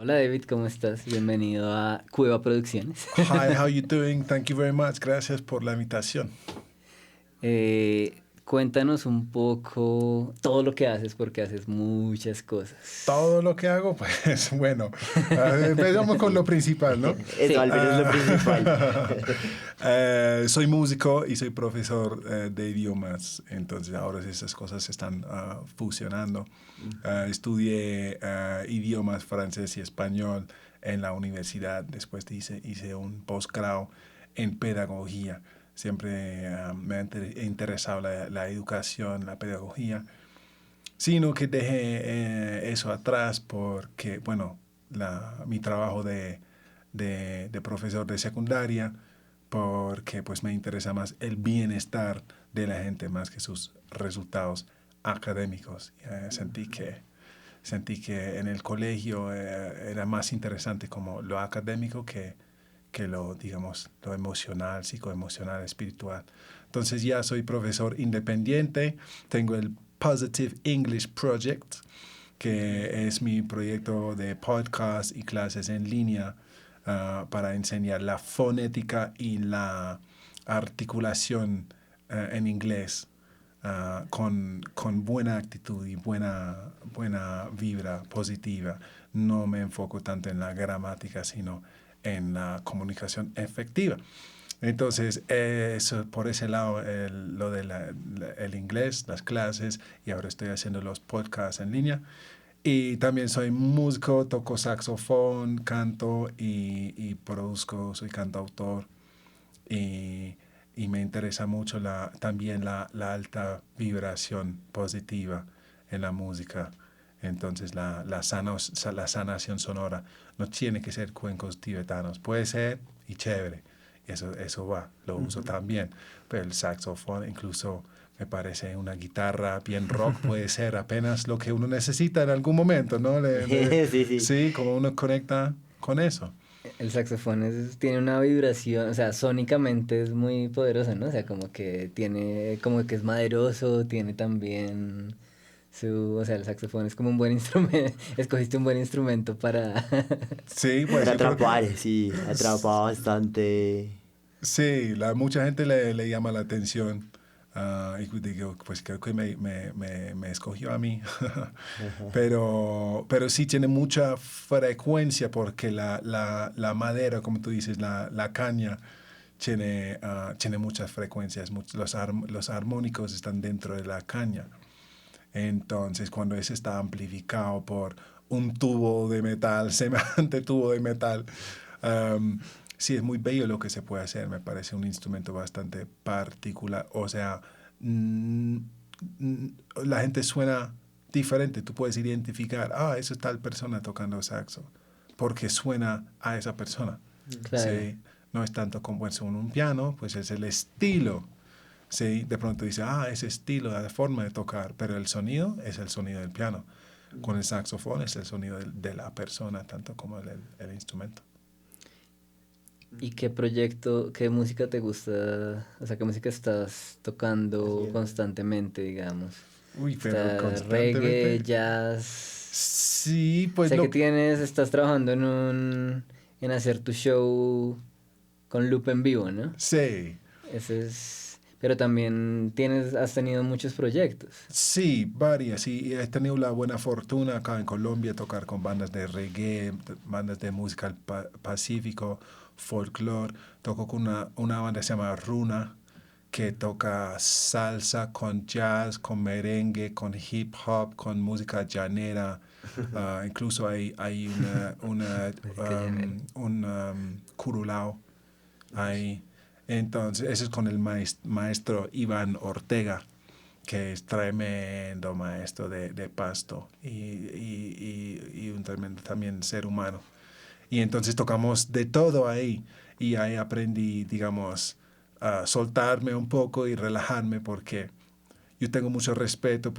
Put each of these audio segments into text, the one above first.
Hola David, ¿cómo estás? Bienvenido a Cueva Producciones. Hi, how you doing? Thank you very much. Gracias por la invitación. Cuéntanos un poco todo lo que haces porque haces muchas cosas. Todo lo que hago, pues bueno, empezamos con lo principal, ¿no? Eso Sí. al menos es lo principal. Soy músico y soy profesor de idiomas, entonces ahora esas cosas se están fusionando. Estudié idiomas francés y español en la universidad, después hice un posgrado en pedagogía. Siempre me ha interesado la educación, la pedagogía, sino que dejé eso atrás porque, bueno, mi trabajo de profesor de secundaria, porque pues me interesa más el bienestar de la gente más que sus resultados académicos. Sentí que en el colegio era más interesante como lo académico que lo, digamos, lo emocional, psicoemocional, espiritual. Entonces ya soy profesor independiente, tengo el Positive English Project, que es mi proyecto de podcast y clases en línea para enseñar la fonética y la articulación en inglés con buena actitud y buena vibra positiva. No me enfoco tanto en la gramática, sino en la comunicación efectiva. Entonces, eso, por ese lado, lo del el inglés, las clases, y ahora estoy haciendo los podcasts en línea. Y también soy músico, toco saxofón, canto y produzco, soy cantautor. Y, y me interesa mucho también la alta vibración positiva en la música. Entonces la sanación sonora no tiene que ser cuencos tibetanos, puede ser y chévere, eso va, lo uso también, pero el saxofón incluso me parece una guitarra bien rock, puede ser apenas lo que uno necesita en algún momento, ¿no? Sí, sí. Sí, como uno conecta con eso. El saxofón tiene una vibración, o sea, sónicamente es muy poderoso, ¿no? O sea, como que tiene, como que es maderoso, tiene también o sea, el saxofón es como un buen instrumento, escogiste un buen instrumento para... Sí, pues Para sí, atrapar, sí, atrapa bastante. sí, mucha gente le llama la atención. Y digo, pues creo que me escogió a mí. pero sí tiene mucha frecuencia porque la madera, como tú dices, la caña, tiene muchas frecuencias. Los armónicos están dentro de la caña. Entonces, cuando ese está amplificado por un tubo de metal, semejante tubo de metal, um, sí es muy bello lo que se puede hacer. Me parece un instrumento bastante particular. O sea, la gente suena diferente. Tú puedes identificar, eso es tal persona tocando saxo, porque suena a esa persona. Claro. Sí, no es tanto como es un piano, pues es el estilo. Sí, de pronto dice, ese estilo, la forma de tocar, pero el sonido es el sonido del piano. Con el saxofón es el sonido de la persona, tanto como el instrumento. ¿Y qué proyecto, qué música te gusta? O sea, ¿qué música estás tocando Haciendo. constantemente, digamos? Uy, pero ¿Está reggae, constantemente. jazz? Sí, pues Sé que estás trabajando en hacer tu show con loop en vivo, ¿no? Sí, Ese es, pero también has tenido muchos proyectos. sí, varias. Y he tenido la buena fortuna acá en Colombia de tocar con bandas de reggae, bandas de música al pacífico, folclore. Toco con una banda que se llama Runa, que toca salsa con jazz, con merengue, con hip hop, con música llanera. Incluso hay Música llanera. un curulao ahí. Entonces, eso es con el maestro Iván Ortega, que es tremendo maestro de pasto y un tremendo también ser humano. Y entonces tocamos de todo ahí y ahí aprendí, digamos, a soltarme un poco y relajarme porque yo tengo mucho respeto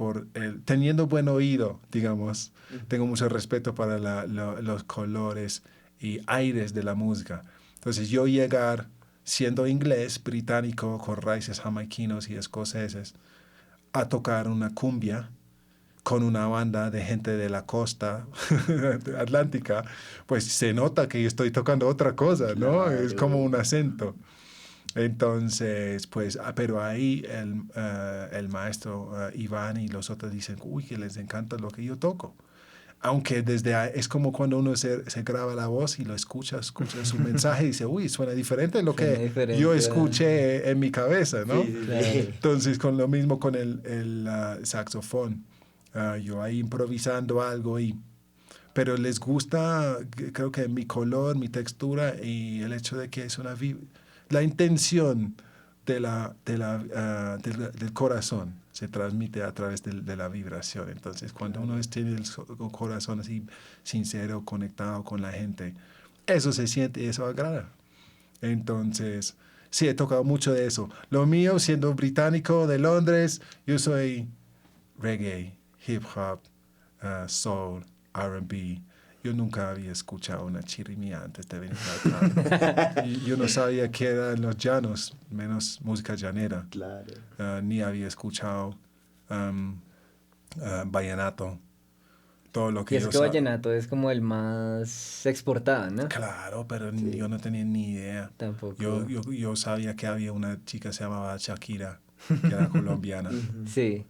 teniendo buen oído, digamos, tengo mucho respeto para los colores y aires de la música. Entonces yo llegar siendo inglés, británico, con raíces jamaiquinos y escoceses, a tocar una cumbia, con una banda de gente de la costa atlántica, pues se nota que yo estoy tocando otra cosa, ¿no? Claro. Es como un acento. Entonces, pues, pero ahí el maestro Iván y los otros dicen, uy, que les encanta lo que yo toco. Aunque desde ahí, es como cuando uno se graba la voz y lo escucha su mensaje y dice, uy, suena diferente de lo Suena que diferente, yo escuché en mi cabeza, ¿no? Sí, sí, sí. Claro. Entonces, con lo mismo con el saxofón, yo ahí improvisando algo pero les gusta, creo que mi color, mi textura y el hecho de que es la intención del corazón se transmite a través de la vibración. Entonces, cuando uno tiene el corazón así sincero, conectado con la gente, eso se siente y eso agrada. Entonces, sí, he tocado mucho de eso. Lo mío, siendo británico de Londres, yo soy reggae, hip hop, soul, R&B. Yo nunca había escuchado una chirimía antes de venir acá. Y yo no sabía qué eran los llanos, menos música llanera. Claro. Ni había escuchado vallenato. Todo lo Y que es yo que vallenato es como el más exportado, ¿no? Claro, pero Sí. yo no tenía ni idea. Tampoco. Yo sabía que había una chica que se llamaba Shakira, que era colombiana, Sí.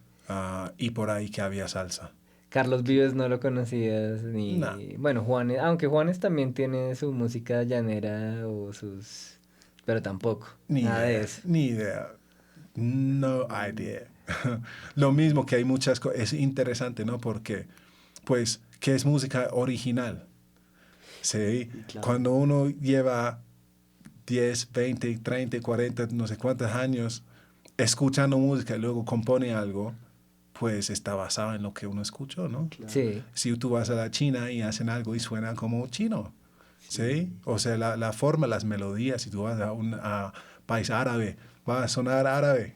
y por ahí que había salsa. Carlos Vives no lo conocías ni... No. Bueno, Juanes, aunque Juanes también tiene su música llanera o sus... Pero tampoco, nada de eso. Ni idea. No idea. Lo mismo que hay muchas cosas. Es interesante, ¿no? Porque, pues, ¿qué es música original? Sí. Claro. Cuando uno lleva 10, 20, 30, 40, no sé cuántos años escuchando música y luego compone algo, pues está basado en lo que uno escuchó, ¿no? Claro. Sí, Si tú vas a la China y hacen algo y suena como chino, ¿sí? O sea, la forma, las melodías, si tú vas a un país árabe, va a sonar árabe.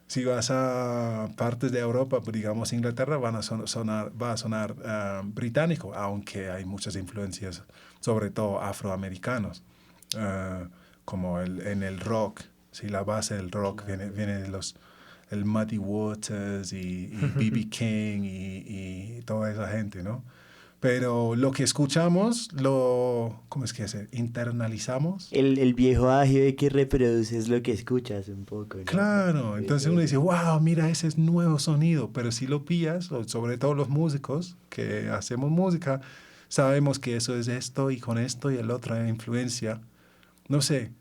Si vas a partes de Europa, pues, digamos Inglaterra, va a sonar británico, aunque hay muchas influencias, sobre todo afroamericanos, como en el rock. Si la base del rock viene de el Muddy Waters y B.B. King y toda esa gente, ¿no? Pero lo que escuchamos, ¿cómo es que se internalizamos? El viejo agio de que reproduces lo que escuchas un poco, ¿no? Claro, entonces uno dice, wow, mira, ese es nuevo sonido, pero si lo pillas, sobre todo los músicos que hacemos música, sabemos que eso es esto y con esto y el otro influencia. No sé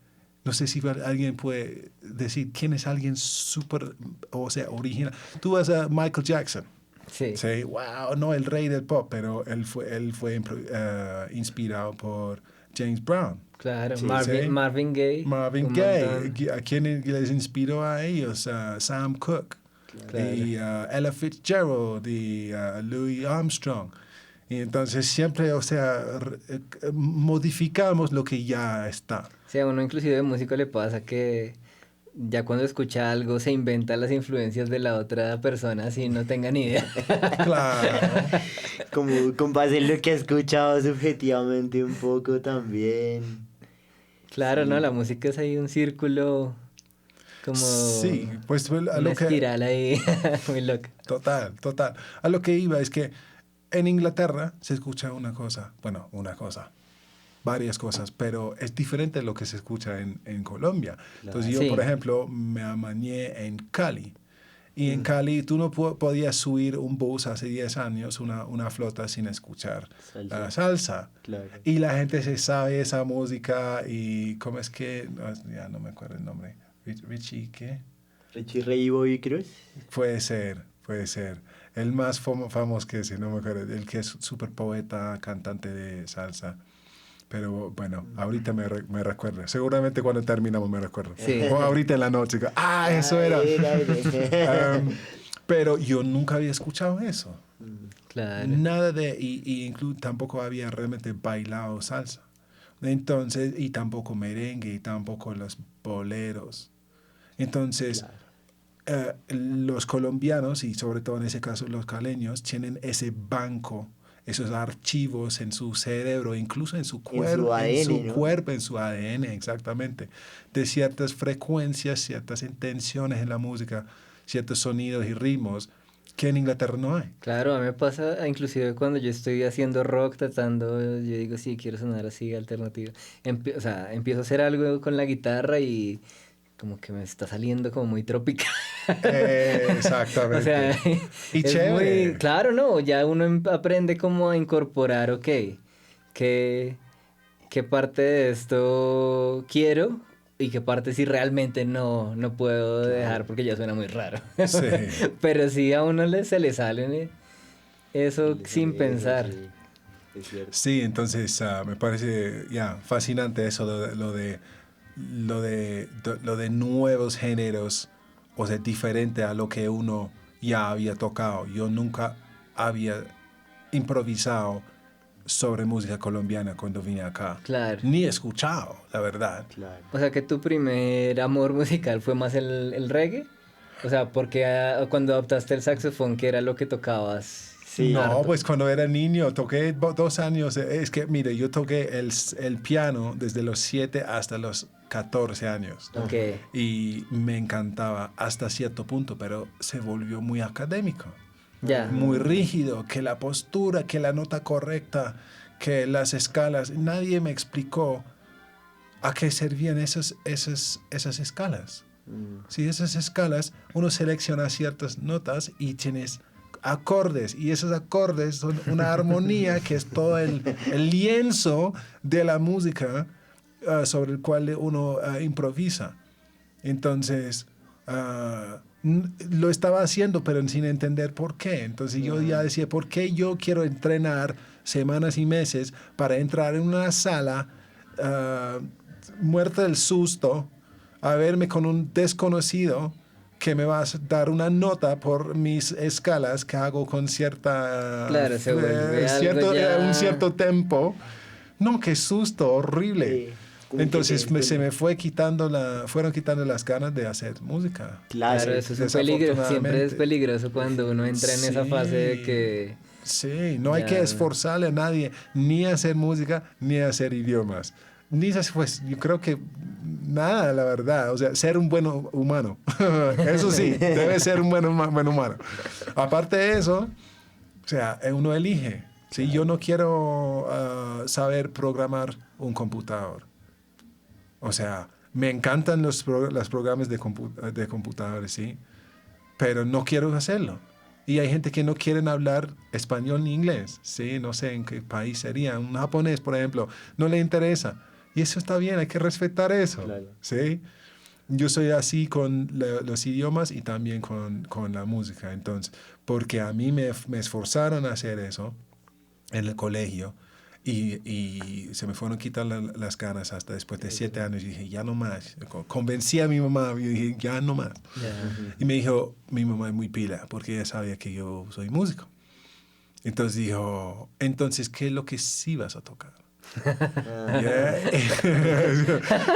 si alguien puede decir quién es alguien súper, o sea, original. Tú vas a Michael Jackson. sí. Sí, wow, no el rey del pop, pero él fue inspirado por James Brown. Claro, Sí, Marvin, sí. Marvin Gaye. Marvin un Gaye. montón. ¿A quién les inspiró a ellos? Sam Cooke. Claro. Y Ella Fitzgerald y Louis Armstrong. Y entonces siempre, o sea, modificamos lo que ya está. Sí, a uno inclusive de músico le pasa que ya cuando escucha algo se inventa las influencias de la otra persona así no tenga ni idea. Claro. Como con base en lo que has escuchado subjetivamente un poco también. Claro, Sí. ¿no? La música es ahí un círculo como Sí, pues a una lo que... espiral ahí muy loca. Total. A lo que iba es que en Inglaterra se escucha varias cosas, pero es diferente de lo que se escucha en Colombia. Entonces yo, Sí. por ejemplo, me amañé en Cali. Y en Cali tú no podías subir un bus hace 10 años, una flota, sin escuchar salsa. Claro. Y la gente se sabe esa música y ¿cómo es que? Ya no me acuerdo el nombre. Richie, ¿qué? Richie Ray y Bobby Cruz. Puede ser. El más famoso que ese, no me acuerdo, el que es súper poeta, cantante de salsa. Pero bueno, ahorita me recuerdo. Seguramente cuando terminamos me recuerdo. Sí. O ahorita en la noche. Eso era. Pero yo nunca había escuchado eso. Claro. Nada y tampoco había realmente bailado salsa. Entonces, y tampoco merengue, y tampoco los boleros. Entonces, los colombianos, y sobre todo en ese caso los caleños, tienen ese banco, esos archivos en su cerebro, incluso en su cuerpo, en su ADN, exactamente, de ciertas frecuencias, ciertas intenciones en la música, ciertos sonidos y ritmos que en Inglaterra no hay. Claro, a mí me pasa, inclusive cuando yo estoy haciendo rock, tratando, yo digo, sí, quiero sonar así, alternativo. O sea, empiezo a hacer algo con la guitarra y como que me está saliendo como muy tropical. Exactamente. O sea, Y es chévere. muy, claro, ¿no? Ya uno aprende como a incorporar, ok, qué, qué parte de esto quiero y qué parte sí realmente no puedo dejar porque ya suena muy raro. Sí. Pero sí a uno se le sale eso Le sin sale eso, pensar. sí, es cierto. Sí, entonces me parece ya fascinante eso, lo de nuevos géneros, o sea, diferente a lo que uno ya había tocado. Yo nunca había improvisado sobre música colombiana cuando vine acá. Claro. Ni escuchado, la verdad. Claro. O sea que tu primer amor musical fue más el reggae. O sea, porque cuando adoptaste el saxofón, ¿qué era lo que tocabas? Sí. No, Harto. pues cuando era niño toqué 2 años. Es que, mire, yo toqué el piano desde los 7 hasta los 14 años. Ok. Y me encantaba hasta cierto punto, pero se volvió muy académico, Ya. muy rígido, que la postura, que la nota correcta, que las escalas. Nadie me explicó a qué servían esas escalas. Si esas escalas, uno selecciona ciertas notas y tienes acordes, y esos acordes son una armonía que es todo el lienzo de la música sobre el cual uno improvisa. Entonces, lo estaba haciendo, pero sin entender por qué. Entonces yo ya decía, ¿por qué yo quiero entrenar semanas y meses para entrar en una sala muerta del susto, a verme con un desconocido que me va a dar una nota por mis escalas que hago con cierta Claro, se vuelve algo ya... un cierto tempo? No, qué susto, horrible. Sí, como Entonces que fueron quitando las ganas de hacer música. Claro, Claro, eso es un peligro. Siempre es peligroso cuando uno entra en esa fase de que... Sí, no hay que ya- esforzarle a nadie ni a hacer música ni a hacer idiomas. Pues yo creo que nada, la verdad. O sea, ser un buen humano. Eso sí, debe ser un buen humano. Aparte de eso, o sea, uno elige. ¿Sí? Yo no quiero saber programar un computador. O sea, me encantan los programas de computadores, ¿sí? Pero no quiero hacerlo. Y hay gente que no quieren hablar español ni inglés, ¿sí? No sé en qué país sería. Un japonés, por ejemplo, no le interesa. Y eso está bien, hay que respetar eso, Claro. ¿sí? Yo soy así con los idiomas y también con la música. Entonces, porque a mí me esforzaron a hacer eso en el colegio y se me fueron quitando las ganas hasta después de 7 años. Y dije, ya no más. Convencí a mi mamá y dije, ya no más. ya. Y me dijo, mi mamá es muy pila porque ella sabía que yo soy músico. Entonces dijo, entonces, ¿qué es lo que sí vas a tocar? Yeah.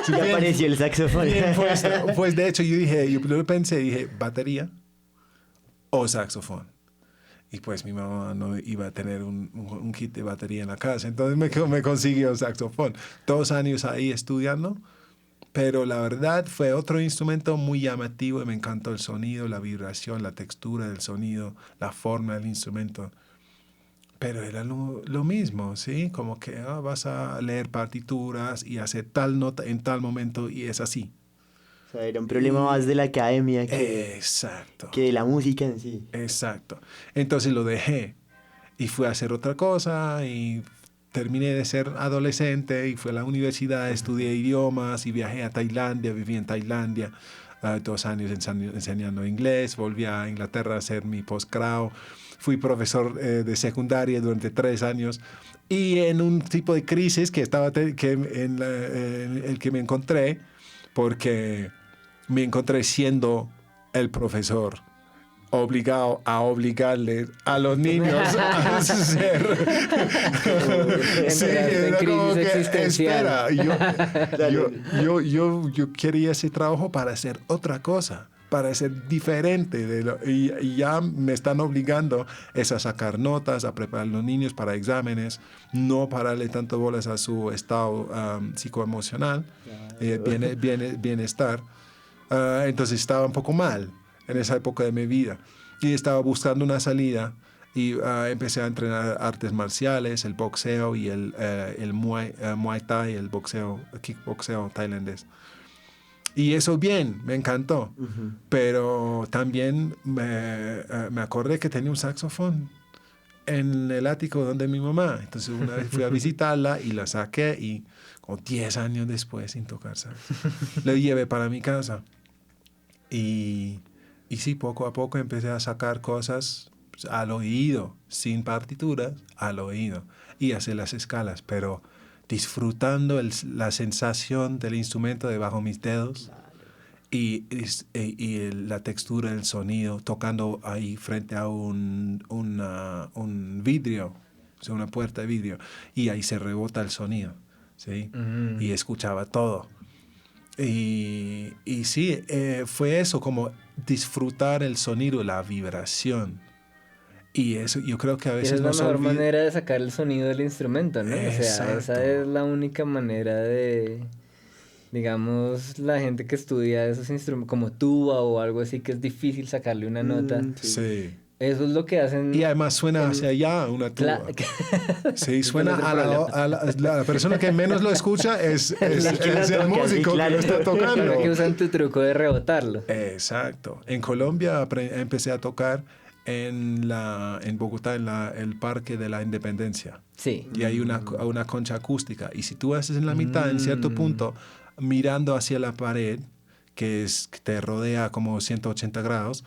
Ya apareció el saxofón. Bien puesto. Pues de hecho yo pensé, dije, batería o saxofón. Y pues mi mamá no iba a tener un kit de batería en la casa, entonces me consiguió un saxofón. 2 años ahí estudiando, pero la verdad fue otro instrumento muy llamativo y me encantó el sonido, la vibración, la textura del sonido, la forma del instrumento. Pero era lo mismo, ¿sí? Como que vas a leer partituras y hacer tal nota en tal momento y es así. O sea, era un problema más de la academia Exacto. que de la música en sí. Exacto. Entonces lo dejé y fui a hacer otra cosa y terminé de ser adolescente y fui a la universidad, estudié idiomas y viajé a Tailandia, viví en Tailandia 2 años enseñando inglés, volví a Inglaterra a hacer mi posgrado, fui profesor de secundaria durante 3 años y en un tipo de crisis que en el que me encontré, porque me encontré siendo el profesor obligado a obligarle a los niños a ser. Sí, era como que, espera, yo quería ese trabajo para hacer otra cosa, para ser diferente y ya me están obligando a sacar notas, a preparar a los niños para exámenes, no pararle tanto bolas a su estado psicoemocional, bienestar. Entonces estaba un poco mal en esa época de mi vida. Y estaba buscando una salida y empecé a entrenar artes marciales, el boxeo y el Muay Thai, el kickboxeo tailandés. Y eso bien, me encantó. Pero también me acordé que tenía un saxofón en el ático donde mi mamá. Entonces una vez fui a visitarla y la saqué y como 10 años después sin tocar saxo, lo llevé para mi casa. Y sí, poco a poco empecé a sacar cosas al oído, sin partituras, al oído, y hacer las escalas, pero disfrutando la sensación del instrumento debajo de mis dedos y la textura del sonido, tocando ahí frente a un vidrio, o sea, una puerta de vidrio, y ahí se rebota el sonido, ¿sí? Y escuchaba todo. Y sí, fue eso, como disfrutar el sonido, la vibración. Y eso, yo creo que a veces esa es la mejor manera de sacar el sonido del instrumento, ¿no? Exacto. O sea, esa es la única manera de, digamos, la gente que estudia esos instrumentos, como tuba o algo así, que es difícil sacarle una nota. Sí. Eso es lo que hacen. Y además suena hacia allá una tuba. Sí, suena a la persona que menos lo escucha es el músico que lo está tocando. Claro que usan tu truco de rebotarlo. Exacto. En Colombia empecé a tocar en Bogotá, en el Parque de la Independencia. Sí. Y hay una concha acústica. Y si tú haces en la mitad, en cierto punto, mirando hacia la pared, que te rodea como 180 grados,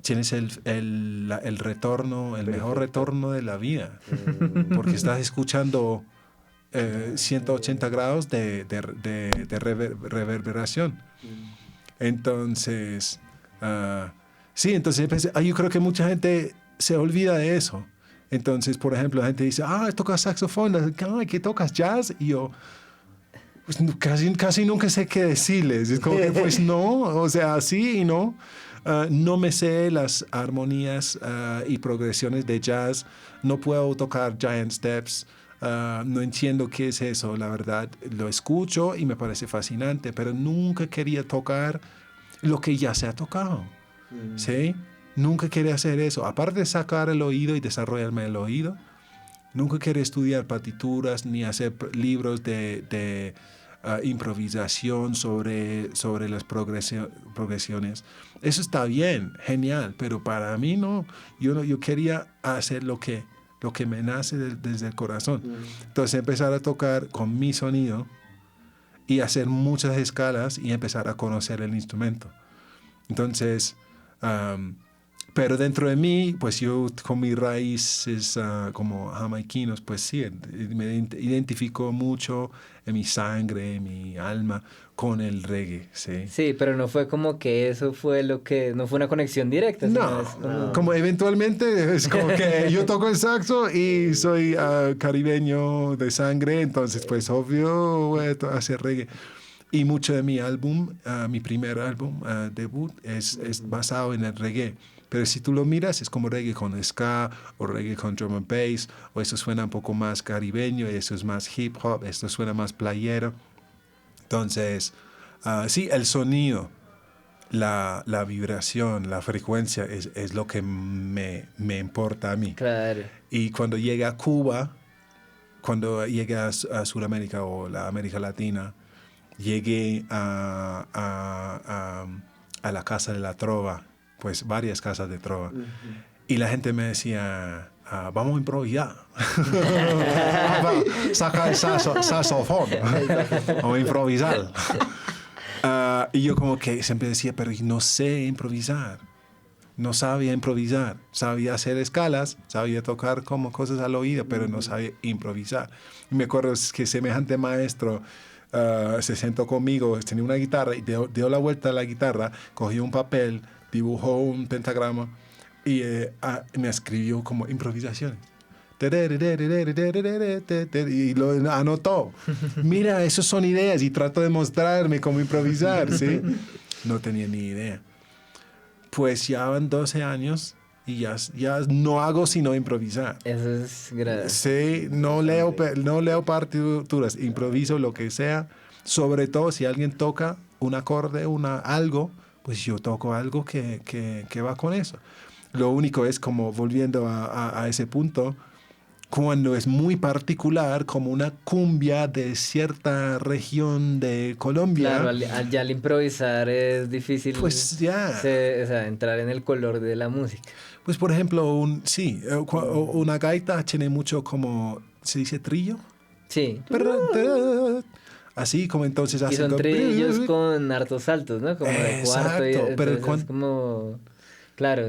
tienes el retorno, el mejor retorno de la vida. Porque estás escuchando 180 grados de reverberación. Entonces, sí, entonces yo creo que mucha gente se olvida de eso. Entonces, por ejemplo, la gente dice, tocas saxofón, ¿qué tocas? ¿Jazz? Y yo, pues casi nunca sé qué decirles. Es como que, pues no, o sea, sí y no. No me sé las armonías y progresiones de jazz. No puedo tocar giant steps. No entiendo qué es eso, la verdad. Lo escucho y me parece fascinante, pero nunca quería tocar lo que ya se ha tocado. ¿Sí? Nunca quería hacer eso. Aparte de sacar el oído y desarrollarme el oído, nunca quería estudiar partituras ni hacer libros de improvisación sobre las progresiones. Eso está bien, genial, pero para mí no. Yo quería hacer lo que me nace desde el corazón. Entonces empezar a tocar con mi sonido y hacer muchas escalas y empezar a conocer el instrumento. Entonces, pero dentro de mí, pues yo con mis raíces como jamaiquinos, pues sí, me identifico mucho en mi sangre, en mi alma, con el reggae, ¿sí? Sí, pero no fue como que eso fue no fue una conexión directa. No, como eventualmente es como que yo toco el saxo y soy caribeño de sangre, entonces pues obvio voy a hacer reggae. Y mucho de mi álbum, mi primer álbum, debut, es basado en el reggae. Pero si tú lo miras, es como reggae con ska, o reggae con drum and bass, o eso suena un poco más caribeño, eso es más hip hop, esto suena más playero. Entonces, sí, el sonido, la vibración, la frecuencia es lo que me importa a mí. Claro. Y cuando llegué a Cuba, cuando llegué a Sudamérica o la América Latina, llegué a la Casa de la Trova, pues varias casas de trova. Y la gente me decía, vamos a improvisar. Saca el saxofón. Vamos a improvisar. Y yo como que siempre decía, pero no sé improvisar. No sabía improvisar. Sabía hacer escalas, sabía tocar como cosas al oído, pero no sabía improvisar. Y me acuerdo que semejante maestro se sentó conmigo, tenía una guitarra y dio la vuelta a la guitarra, cogió un papel, dibujó un pentagrama y me escribió como improvisaciones. Y lo anotó. Mira, esos son ideas y trató de mostrarme cómo improvisar, ¿sí? No tenía ni idea. Pues ya van 12 años y ya no hago sino improvisar. Eso es grave. Sí, no leo partituras, improviso lo que sea. Sobre todo si alguien toca un acorde, algo, pues yo toco algo que va con eso. Lo único es como volviendo a ese punto, cuando es muy particular, como una cumbia de cierta región de Colombia. Claro, ya al improvisar es difícil Pues ya. o sea, entrar en el color de la música. Pues por ejemplo, una gaita tiene mucho como, ¿se dice trillo? Sí. Así como entonces Y hacen son como... trillos con hartos saltos, ¿no? Como de cuarto. Exacto, pero Entonces es como... Claro.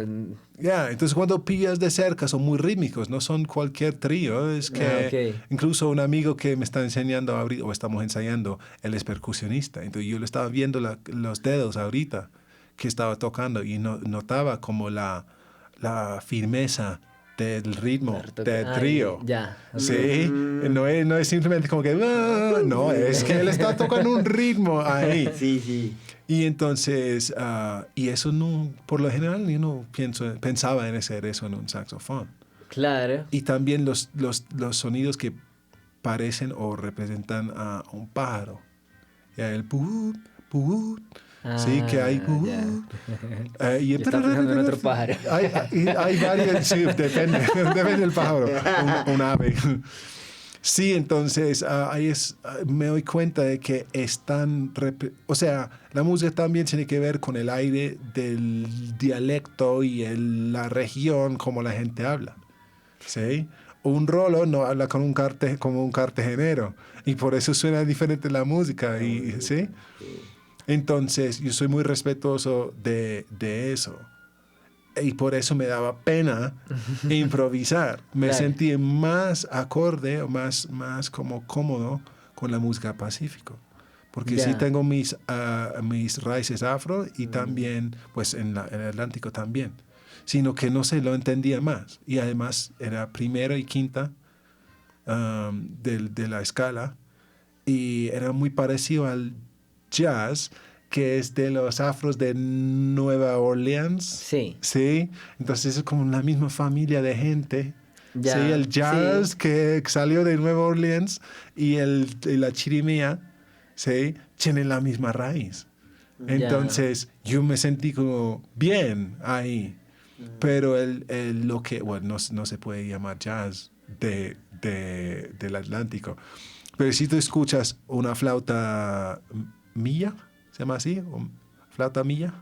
Ya, entonces cuando pillas de cerca son muy rítmicos, no son cualquier trío, es que Ok. incluso un amigo que me está enseñando ahorita, o estamos ensayando, él es percusionista, entonces yo le estaba viendo los dedos ahorita que estaba tocando y notaba como la firmeza del ritmo del trío. Ya. Sí, no es simplemente como que, no, es que él está tocando un ritmo ahí. Sí, sí. Y entonces, y eso no, por lo general yo no pensaba en hacer eso en un saxofón. Claro. Y también los sonidos que parecen o representan a un pájaro. Ya, el put, put, sí, que hay put. Yo estaba pensando en otro pájaro. Hay varios, sí, depende del pájaro, un ave. Sí, entonces me doy cuenta de que o sea, la música también tiene que ver con el aire del dialecto y la región como la gente habla, ¿sí? Un rolo no habla como un cartagenero y por eso suena diferente la música, ¿sí? Entonces, yo soy muy respetuoso de eso. Y por eso me daba pena improvisar. Me Claro. sentí más acorde o más como cómodo con la música Pacífico. Porque sí Ya. tengo mis raíces afro y también, pues en el Atlántico también. Sino que no se lo entendía más. Y además era primera y quinta de la escala. Y era muy parecido al jazz, que es de los afros de Nueva Orleans. Sí. Sí, entonces es como la misma familia de gente. Ya, Sí, el jazz sí. que salió de Nueva Orleans y la chirimía, sí, tienen la misma raíz. Ya. Entonces yo me sentí como bien ahí. Pero lo que, bueno, no se puede llamar jazz del Atlántico. Pero si tú escuchas una flauta milla, ¿se llama así? ¿Flauta milla?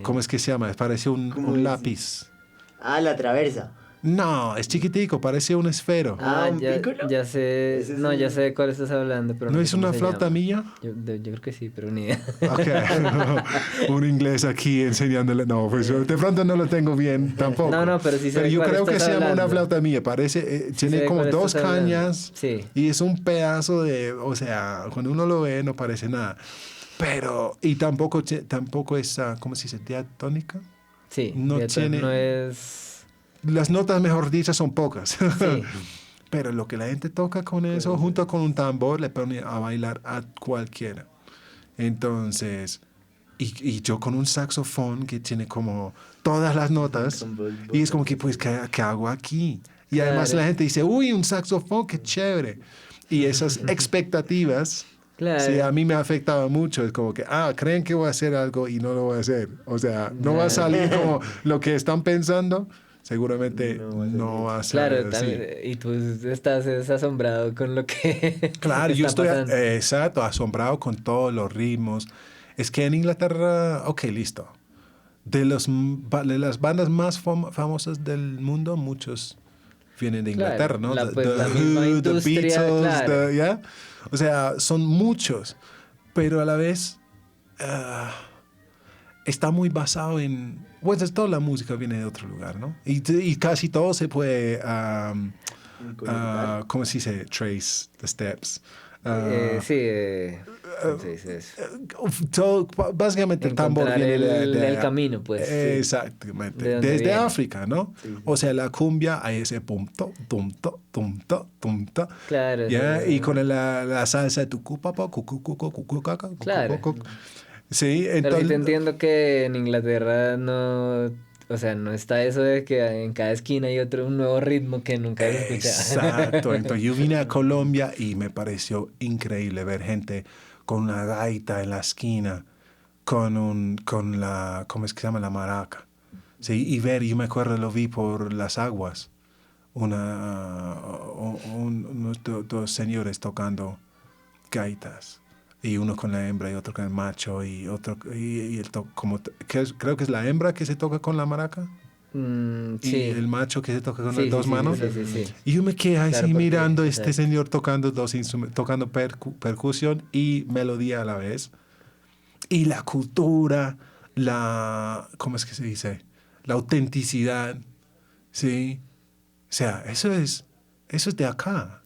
¿Cómo es que se llama? Parece ¿Cómo un es? lápiz. Ah, la traversa. No, es chiquitico, parece un esfero. ¿un pícolo? Ya sé. Ese es No, ya un- sé de cuál estás hablando, pero ¿No sé es cómo una se flauta llama. milla? Yo creo que sí, pero ni idea. Ok, un inglés aquí enseñándole. No, pues yo de pronto no lo tengo bien tampoco. No, pero sí sé de yo cuál creo que estás se llama una hablando. flauta milla. Parece, Sí sé tiene de como cuál dos estás hablando. cañas Sí. y es un pedazo o sea, cuando uno lo ve no parece nada. Pero, y tampoco es, ¿cómo se dice? Diatónica. Sí. No tiene. No es. Las notas, mejor dicho, son pocas. Sí. Pero lo que la gente toca con eso, junto con un tambor, le pone a bailar a cualquiera. Entonces, y yo con un saxofón que tiene como todas las notas, y es como que, pues, ¿qué hago aquí? Y además Claro. la gente dice, uy, un saxofón, qué chévere. Y esas expectativas, Claro. sí, a mí me afectaba mucho. Es como que, creen que voy a hacer algo y no lo voy a hacer. O sea, no va a salir como lo que están pensando. Seguramente no va a salir Claro, así. y tú estás asombrado con lo que Claro, yo está estoy pasando. exacto, asombrado con todos los ritmos. Es que en Inglaterra, ok, listo. De las bandas más famosas del mundo, muchos vienen de Inglaterra, Claro, ¿no? la misma Who, industria, claro. ¿ya? O sea, son muchos, pero a la vez está muy basado en... Pues toda la música viene de otro lugar, ¿no? Y casi todo se puede... ¿cómo se dice? Trace the steps. Sí, ¿cómo se dice eso? Básicamente el tambor Encontrar viene de el camino, pues. Sí. Exactamente. De dónde Desde viene. África, ¿no? Sí. O sea, la cumbia hay ese punto, tumto, tumto, tumto. Claro. ¿Ya? Sí. Y con la salsa tucupapa, cucucuco, cucucaca, Claro. cucucuco. Sí, Pero sí entonces... te entiendo que en Inglaterra no, o sea, no está eso de que en cada esquina hay un nuevo ritmo que nunca has escuchado. Exacto. Entonces yo vine a Colombia y me pareció increíble ver gente con una gaita en la esquina, con la, ¿cómo es que se llama? La maraca. Sí, y ver, yo me acuerdo, lo vi por las aguas, dos señores tocando gaitas, y uno con la hembra y otro con el macho, y otro, y creo que es la hembra que se toca con la maraca, y Sí, el macho que se toca con las sí, sí, dos sí, sí, manos. sí, sí, sí. Y yo me quedé Claro, así porque, mirando a este exacto. señor tocando dos instrumentos, tocando percusión y melodía a la vez. Y la cultura, ¿cómo es que se dice? La autenticidad, ¿sí? O sea, eso es de acá,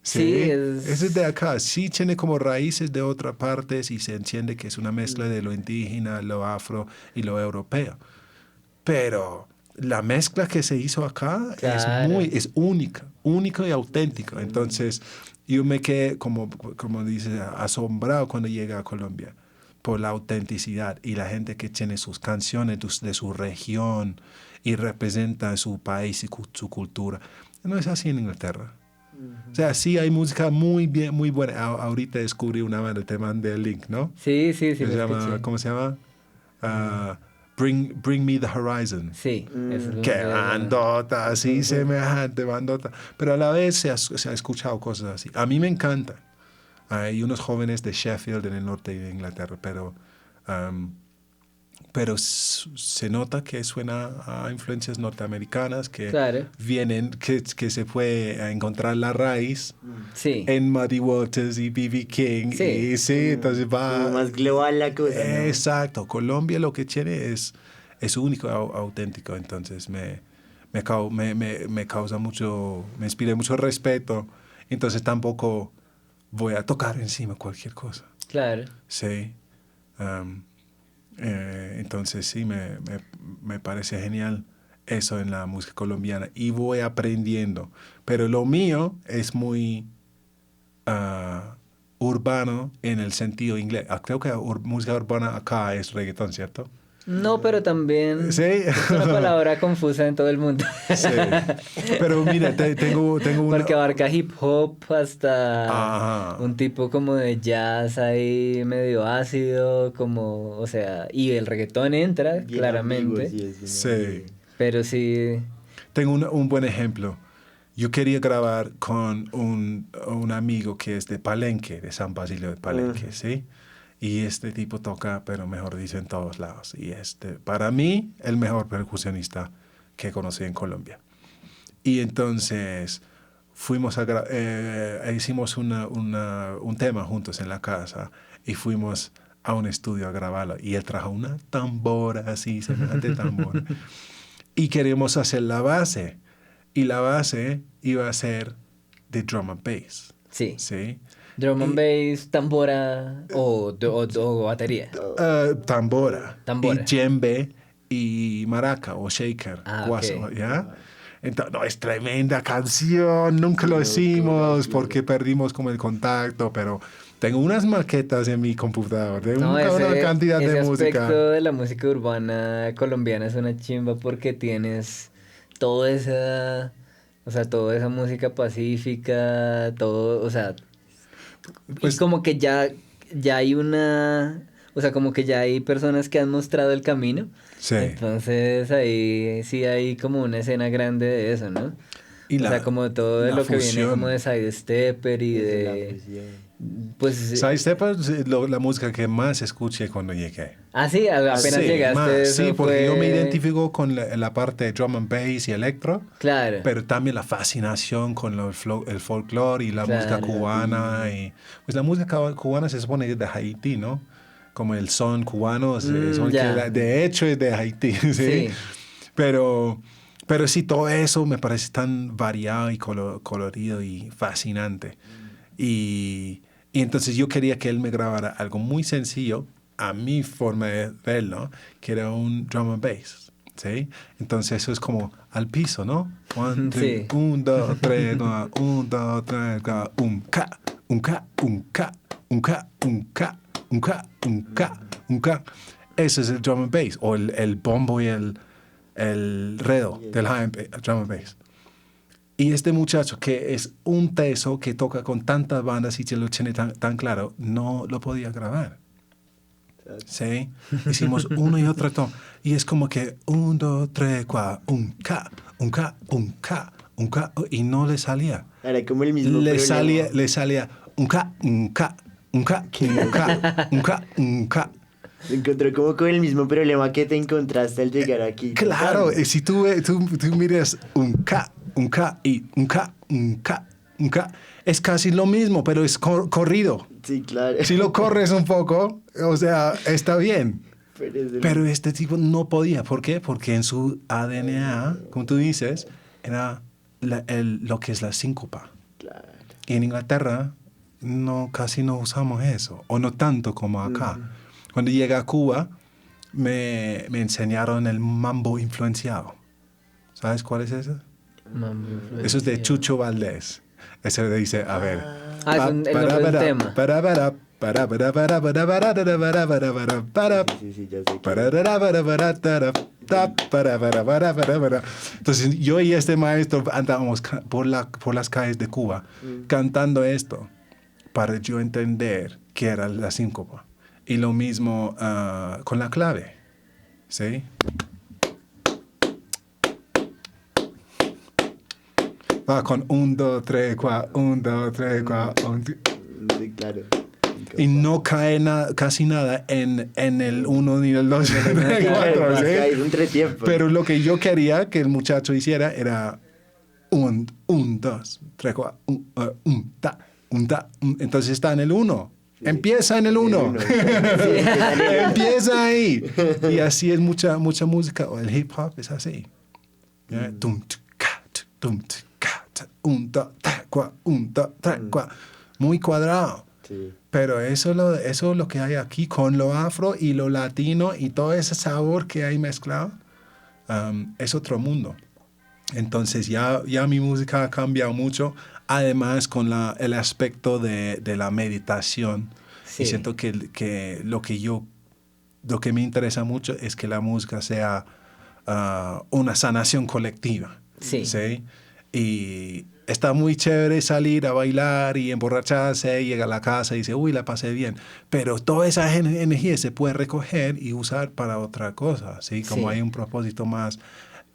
Sí, ¿sí? Eso es de es, acá. Sí tiene como raíces de otras partes y se entiende que es una mezcla de Mm. lo indígena, lo afro y lo europeo. Pero la mezcla que se hizo acá claro. es única y auténtica. Sí. Entonces, yo me quedé, como dice, asombrado cuando llegué a Colombia por la autenticidad y la gente que tiene sus canciones de su región y representa su país y su cultura. No es así en Inglaterra. O sea, sí hay música muy bien, muy buena. Ahorita descubrí una banda, te mandé el link, ¿no? Sí, sí, sí, Que lo se llama, escuché. ¿cómo se llama? Ah, Bring Me the Horizon. Sí, eso es lo Qué que llama. bandota, así semejante bandota. Pero a la vez se ha escuchado cosas así. A mí me encanta. Hay unos jóvenes de Sheffield en el norte de Inglaterra, um, pero se nota que suena a influencias norteamericanas que Claro, vienen, que se puede encontrar la raíz sí, en Muddy Waters y B.B. King. sí, Y sí, entonces Como va. más global la cosa, ¿no? Exacto. Colombia lo que tiene es único, auténtico. Entonces me causa mucho, me inspira mucho respeto. Entonces tampoco voy a tocar encima cualquier cosa. claro. Sí. Um, entonces sí, me parece genial eso en la música colombiana y voy aprendiendo. Pero lo mío es muy urbano en el sentido inglés. Creo que música urbana acá es reggaetón, ¿cierto? No, pero también Sí. es una palabra confusa en todo el mundo. Sí. Pero mira, tengo una. Porque abarca hip hop hasta Ajá. un tipo como de jazz ahí medio ácido, como, o sea, y el reggaetón entra, Bien ambiguo, claramente, sí, es bien Sí. ambiguo. pero sí, Tengo un buen ejemplo. Yo quería grabar con un amigo que es de Palenque, de San Basilio de Palenque, Ajá. ¿sí? Y este tipo toca, pero mejor dicho, en todos lados. Y para mí, el mejor percusionista que conocí en Colombia. Y entonces hicimos un tema juntos en la casa y fuimos a un estudio a grabarlo. Y él trajo una tambora así, semejante tambora. Y queríamos hacer la base. Y la base iba a ser de drum and bass. sí. ¿Sí? Drum and Y, bass, tambora o batería. tambora. Y Tambora. djembe y maraca o shaker. Ah, Guaso, ok. ¿ya? Entonces, no, es tremenda canción. Nunca Qué lo loco, la hicimos fiera. porque perdimos como el contacto, pero tengo unas maquetas en mi computador de No, una cantidad de ese música. aspecto de la música urbana colombiana es una chimba porque tienes toda esa, o sea, toda esa música pacífica, todo, o sea, y Pues como que ya hay una, o sea, como que ya hay personas que han mostrado el camino, sí. entonces ahí sí hay como una escena grande de eso, ¿no? Y O sea, como todo de la lo que viene como de fusión. Sidestepper y Eso, la de, fusión. pues, ¿Sabes? Sepa la música que más escuché cuando llegué. ah, sí, apenas Sí, más, llegaste, sí, eso porque yo me fue, identifico con la parte de drum and bass y electro, claro, pero también la fascinación con el folclore y la música claro. cubana. Y, pues la música cubana se supone que es de Haití, ¿no? Como el son cubano, Ya, de hecho es de Haití, ¿sí? sí, Pero, pero sí, todo eso me parece tan variado y colorido y fascinante. Y, y entonces yo quería que él me grabara algo muy sencillo, a mi forma de verlo, que era un drum and bass. ¿Sí? Entonces eso es como al piso, ¿no? One, two, sí. un, dos, tres, no, un, dos, tres, go, un ca, un ca, un ca, un ca, un ca, un ca, un ca, un ca. Ese es el drum and bass, o el bombo y el redo del drum and bass. Y este muchacho, que es un teso que toca con tantas bandas y que lo tiene tan claro, no lo podía grabar. ¿sí? Hicimos uno y otro tono. Y es como que 1, 2, 3, 4, un K, un K, un K, un K, y no le salía. Era como el mismo Le problema. salía un K, un K, un K, un K, un K, un K. Se encontró como con el mismo problema que te encontraste al llegar aquí. Claro, cantando. si tú miras un K y un K, un K, un K, es casi lo mismo, pero es corrido. Sí, claro. Si lo corres un poco, o sea, está bien. Pero este tipo no podía. ¿Por qué? Porque en su ADN, como tú dices, era lo que es la síncopa. Claro. Y en Inglaterra casi no usamos eso, o no tanto como acá. Cuando llegué a Cuba, me enseñaron el mambo influenciado. ¿Sabes cuál es ese? Mambo Eso es de influenciado. Chucho Valdés. Ese dice, a ver. Ah, es el nombre del tema. Sí, sí, ya sé que... Entonces yo y este maestro andábamos por las calles de Cuba cantando esto para yo entender qué era la síncopa. Y lo mismo con la clave, ¿sí? Va con 1, 2, 3, 4, 1, 2, 3, 4, 1. Sí, claro. Y no cae casi nada en el 1 ni el 2 ni el 4, Más que hay ¿sí? un entretiempo. Pero lo que yo quería que el muchacho hiciera era 1, 2, 3, 4, 1, ta, un ta. Entonces está en el 1. Sí. Empieza en el 1. Empieza ahí. Y así es mucha música. O el hip hop es así. Tum, tca, tum, tca, un, ta, ta, cua, un, ta, ta, cua. Muy cuadrado. Sí. Pero eso es lo que hay aquí con lo afro y lo latino y todo ese sabor que hay mezclado. Es otro mundo. Entonces ya mi música ha cambiado mucho, además con el aspecto de la meditación. Sí. Y siento que lo que me interesa mucho es que la música sea una sanación colectiva. Sí. ¿Sí? Y está muy chévere salir a bailar y emborracharse y llegar a la casa y decir, uy, la pasé bien. Pero toda esa energía se puede recoger y usar para otra cosa, ¿sí? Como Sí. hay un propósito más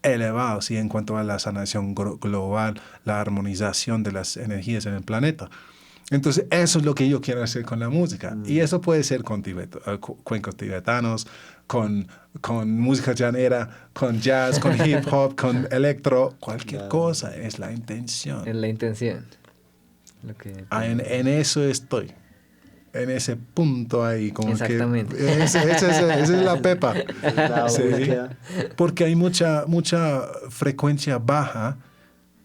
elevado, ¿sí? En cuanto a la sanación global, la armonización de las energías en el planeta. Entonces, eso es lo que yo quiero hacer con la música. Y eso puede ser con cuencos tibetanos, con música llanera, con jazz, con hip hop, con electro, cualquier cosa. Es la intención. Es la intención. Lo que... En eso estoy. En ese punto ahí. Como exactamente. Que esa es la pepa. La Sí. búsqueda. Porque hay mucha frecuencia baja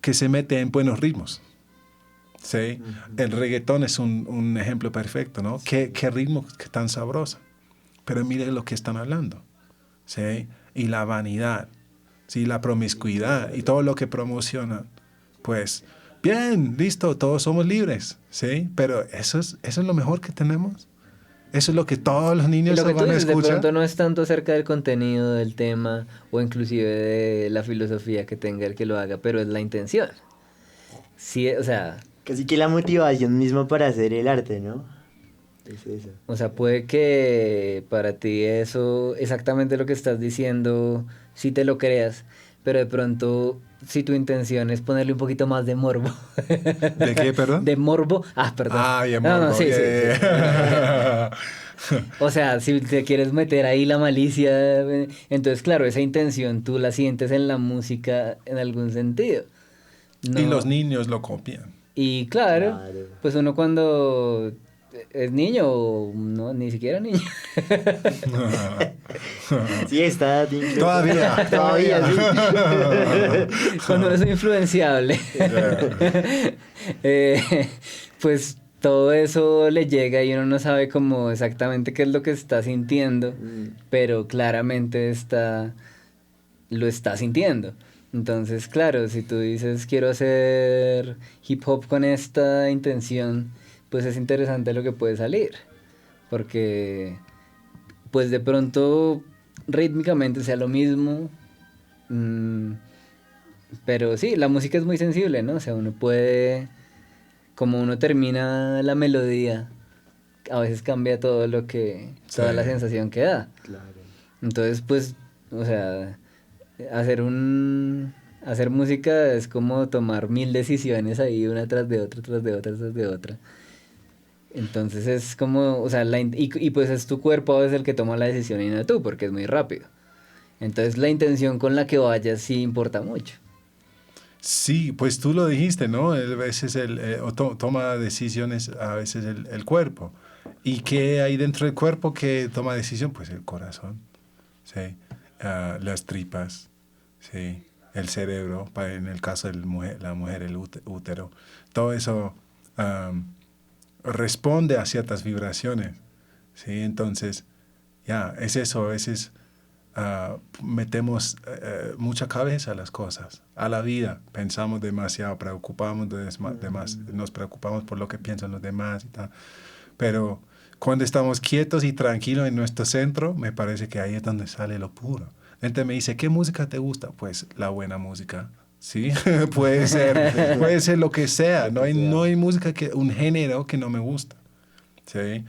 que se mete en buenos ritmos. ¿Sí? El reggaetón es un ejemplo perfecto, ¿no? ¿Qué ritmo tan sabroso? Pero mire lo que están hablando, ¿sí? Y la vanidad, ¿sí? La promiscuidad y todo lo que promocionan. Pues, bien, listo, todos somos libres, ¿sí? Pero eso es lo mejor que tenemos. Eso es lo que todos los niños lo que van tú a dices, de escuchar. pronto no es tanto acerca del contenido del tema o inclusive de la filosofía que tenga el que lo haga, pero es la intención. Sí, o sea... Casi que la motivación misma para hacer el arte, ¿no? Es eso. O sea, puede que para ti eso, exactamente lo que estás diciendo, sí te lo creas, pero de pronto, si tu intención es ponerle un poquito más de morbo. ¿De qué, perdón? De morbo. Ah, perdón. Ah, ya No, morbo. sí, Yeah, sí. yeah. O sea, si te quieres meter ahí la malicia, entonces, claro, esa intención tú la sientes en la música en algún sentido. No. Y los niños lo copian. Y claro, pues uno cuando es niño o no, ni siquiera niño. Sí, está. Todavía. Sí. Cuando uno es influenciable. Pues todo eso le llega y uno no sabe cómo exactamente qué es lo que está sintiendo, pero claramente lo está sintiendo. Entonces, claro, si tú dices quiero hacer hip hop con esta intención, pues es interesante lo que puede salir. Porque, pues de pronto, rítmicamente sea lo mismo. Pero sí, la música es muy sensible, ¿no? O sea, uno puede, como uno termina la melodía, a veces cambia todo toda la Sí. sensación que da. Claro. Entonces, pues, o sea, hacer música es como tomar 1000 decisiones ahí, una tras de otra, tras de otra, tras de otra. Entonces es como, o sea, y pues es tu cuerpo a veces el que toma la decisión y no tú, porque es muy rápido. Entonces la intención con la que vayas sí importa mucho. Sí, pues tú lo dijiste, ¿no? A veces toma decisiones, a veces el cuerpo. ¿Y qué hay dentro del cuerpo que toma decisión? Pues el corazón, ¿sí? Las tripas, ¿sí? El cerebro, en el caso de la mujer, el útero. Todo eso responde a ciertas vibraciones, ¿sí? Entonces, ya, es eso, a veces metemos mucha cabeza a las cosas, a la vida, pensamos demasiado, nos preocupamos por lo que piensan los demás y tal, pero cuando estamos quietos y tranquilos en nuestro centro, me parece que ahí es donde sale lo puro. La gente me dice, ¿qué música te gusta? Pues la buena música. Sí, puede ser lo que sea. No hay música un género que no me gusta. ¿Sí?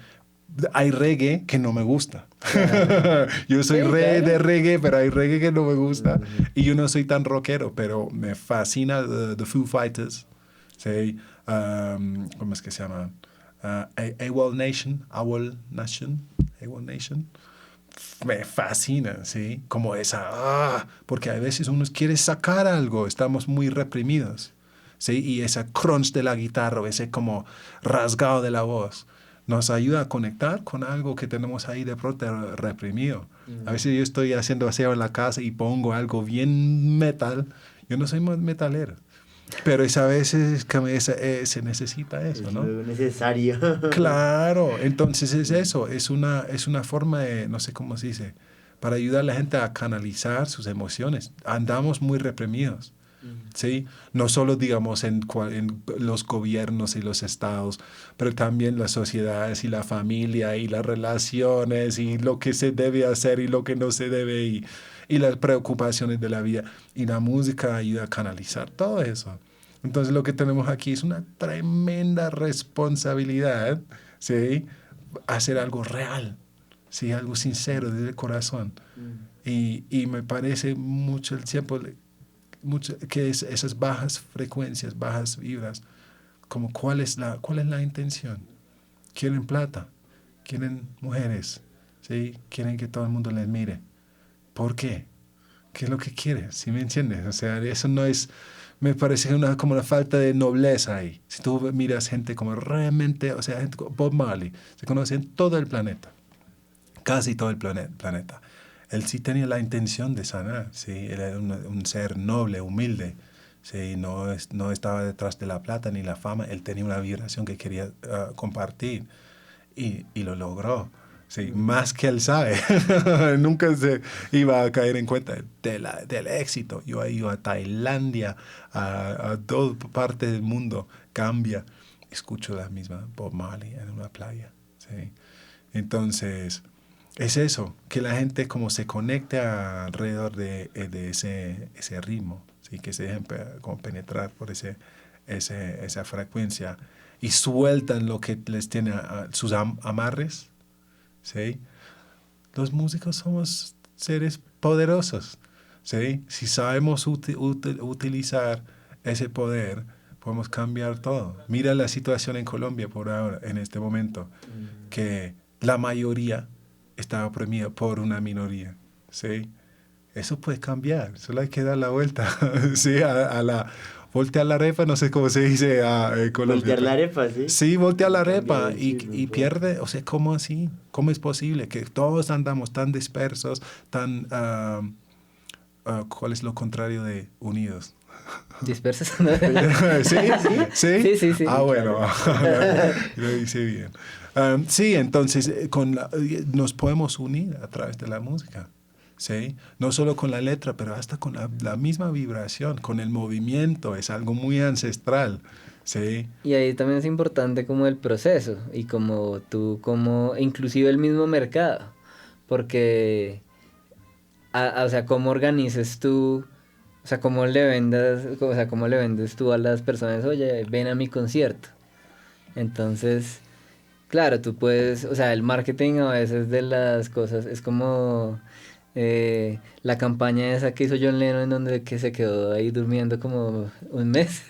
Hay reggae que no me gusta. Claro. Yo soy Sí, re claro. de reggae, pero hay reggae que no me gusta. Y yo no soy tan rockero, pero me fascina The Foo Fighters. ¿Sí? ¿Cómo es que se llama? AWOL Nation. AWOL Nation. AWOL Nation. Me fascina, ¿sí? Como porque a veces uno quiere sacar algo, estamos muy reprimidos, ¿sí? Y ese crunch de la guitarra, ese como rasgado de la voz, nos ayuda a conectar con algo que tenemos ahí de pronto reprimido. A veces yo estoy haciendo aseo en la casa y pongo algo bien metal. Yo no soy metalero, pero a veces se necesita eso, Es ¿no? luego necesario. Claro, entonces es eso, es una forma de, no sé cómo se dice, para ayudar a la gente a canalizar sus emociones. Andamos muy reprimidos, ¿sí? No solo, digamos, en los gobiernos y los estados, pero también las sociedades y la familia y las relaciones y lo que se debe hacer y lo que no se debe y las preocupaciones de la vida. Y la música ayuda a canalizar todo eso. Entonces lo que tenemos aquí es una tremenda responsabilidad, ¿sí? Hacer algo real, ¿sí? Algo sincero desde el corazón. Y me parece mucho el tiempo que esas bajas frecuencias, bajas vibras, como cuál es la intención. Quieren plata, quieren mujeres, ¿sí? Quieren que todo el mundo les mire. ¿Por qué? ¿Qué es lo que quieres? ¿Sí me entiendes? O sea, eso no es, me parece como una falta de nobleza ahí. Si tú miras gente como realmente, o sea, gente como Bob Marley, se conoce en todo el planeta, casi todo el planeta. Él sí tenía la intención de sanar, ¿sí? Él era un ser noble, humilde, ¿sí? No estaba detrás de la plata ni la fama, él tenía una vibración que quería compartir y lo logró. Sí, más que él sabe. Nunca se iba a caer en cuenta del éxito. Yo he ido a Tailandia, a toda parte del mundo, cambia. Escucho la misma Bob Marley en una playa. ¿Sí? Entonces, es eso, que la gente como se conecte alrededor de ese ritmo, ¿sí? Que se dejen como penetrar por esa frecuencia y sueltan lo que les tiene sus amarres, ¿sí? Los músicos somos seres poderosos, ¿sí? Si sabemos utilizar ese poder, podemos cambiar todo. Mira la situación en Colombia por ahora, en este momento, que la mayoría está oprimida por una minoría, ¿sí? Eso puede cambiar, solo hay que dar la vuelta, ¿sí? Voltear la arepa, no sé cómo se dice en Colombia. Voltear la arepa, ¿sí? Sí, voltea la Cambiar arepa el chip un y poco. pierde, o sea, ¿cómo así? ¿Cómo es posible que todos andamos tan dispersos, tan, ¿cuál es lo contrario de unidos? Dispersos. ¿Sí? ¿Sí? Sí, sí, sí. Ah, Sí, bueno, claro. lo hice bien. Sí, entonces nos podemos unir a través de la música, ¿sí? No solo con la letra, pero hasta con la misma vibración, con el movimiento, es algo muy ancestral, ¿sí? Y ahí también es importante como el proceso y como tú, como inclusive el mismo mercado, porque, o sea, cómo organices tú, o sea, cómo le vendas, o sea, cómo le vendes tú a las personas, oye, ven a mi concierto. Entonces, Claro, tú puedes, o sea, el marketing a veces de las cosas es como la campaña esa que hizo John Lennon en donde que se quedó ahí durmiendo como un mes,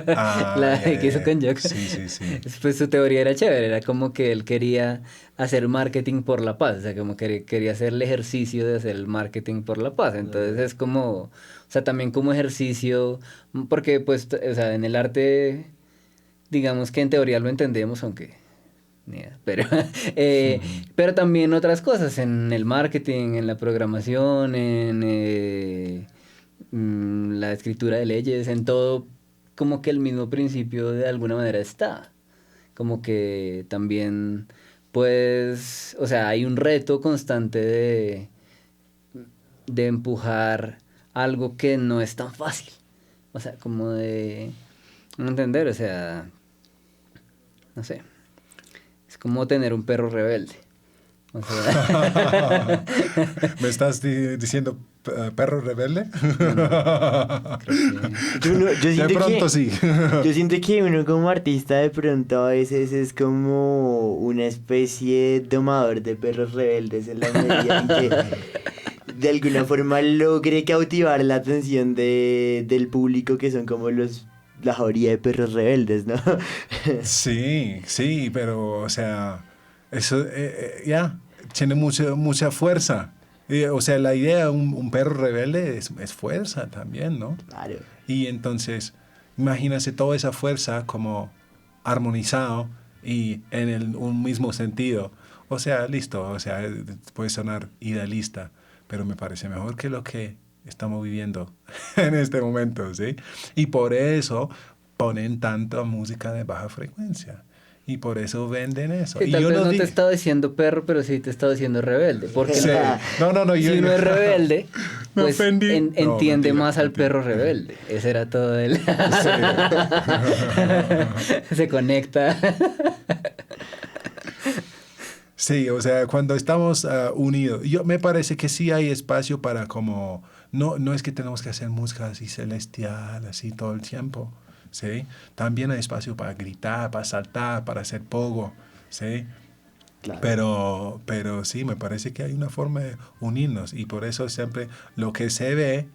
Ah, la ya, ya, que hizo ya. con Yoko. Sí, sí, sí. Pues su teoría era chévere, era como que él quería hacer marketing por la paz, o sea, como que quería hacer el ejercicio de hacer el marketing por la paz, entonces es como, o sea, también como ejercicio, porque pues, o sea, en el arte, digamos que en teoría lo entendemos, aunque ni idea, pero, pero también otras cosas, en el marketing, en la programación, en la escritura de leyes, en todo, como que el mismo principio de alguna manera está. Como que también, pues, o sea, hay un reto constante de empujar algo que no es tan fácil. O sea, como de no entender, o sea, no sé. Es como tener un perro rebelde. O sea, ¿Me estás diciendo perro rebelde? creo que... Yo De siento pronto que, sí. yo siento que uno como artista de pronto a veces es como una especie de domador de perros rebeldes en la medida en que de alguna forma logre cautivar la atención del público que son como la jauría de perros rebeldes, ¿no? Sí, sí, pero, o sea, eso ya tiene mucha fuerza. O sea, la idea de un perro rebelde es fuerza también, ¿no? Claro. Y entonces, imagínate toda esa fuerza como armonizado y en un mismo sentido. O sea, listo, o sea, puede sonar idealista, pero me parece mejor que lo que estamos viviendo en este momento, ¿sí? Y por eso ponen tanta música de baja frecuencia. Y por eso venden eso. Sí, Y tal yo vez no no te he digo... estado diciendo perro, pero sí te he estado diciendo rebelde. Porque Sí. No, yo... si uno es rebelde, Me pues ofendí. No, entiende mentira, más al mentira. perro rebelde. Ese era todo él. Sí. Se conecta. Sí, o sea, cuando estamos unidos, yo me parece que sí hay espacio para como, no es que tenemos que hacer música así celestial, así todo el tiempo, ¿sí? También hay espacio para gritar, para saltar, para hacer pogo, ¿sí? Claro. Pero sí, me parece que hay una forma de unirnos y por eso siempre lo que se ve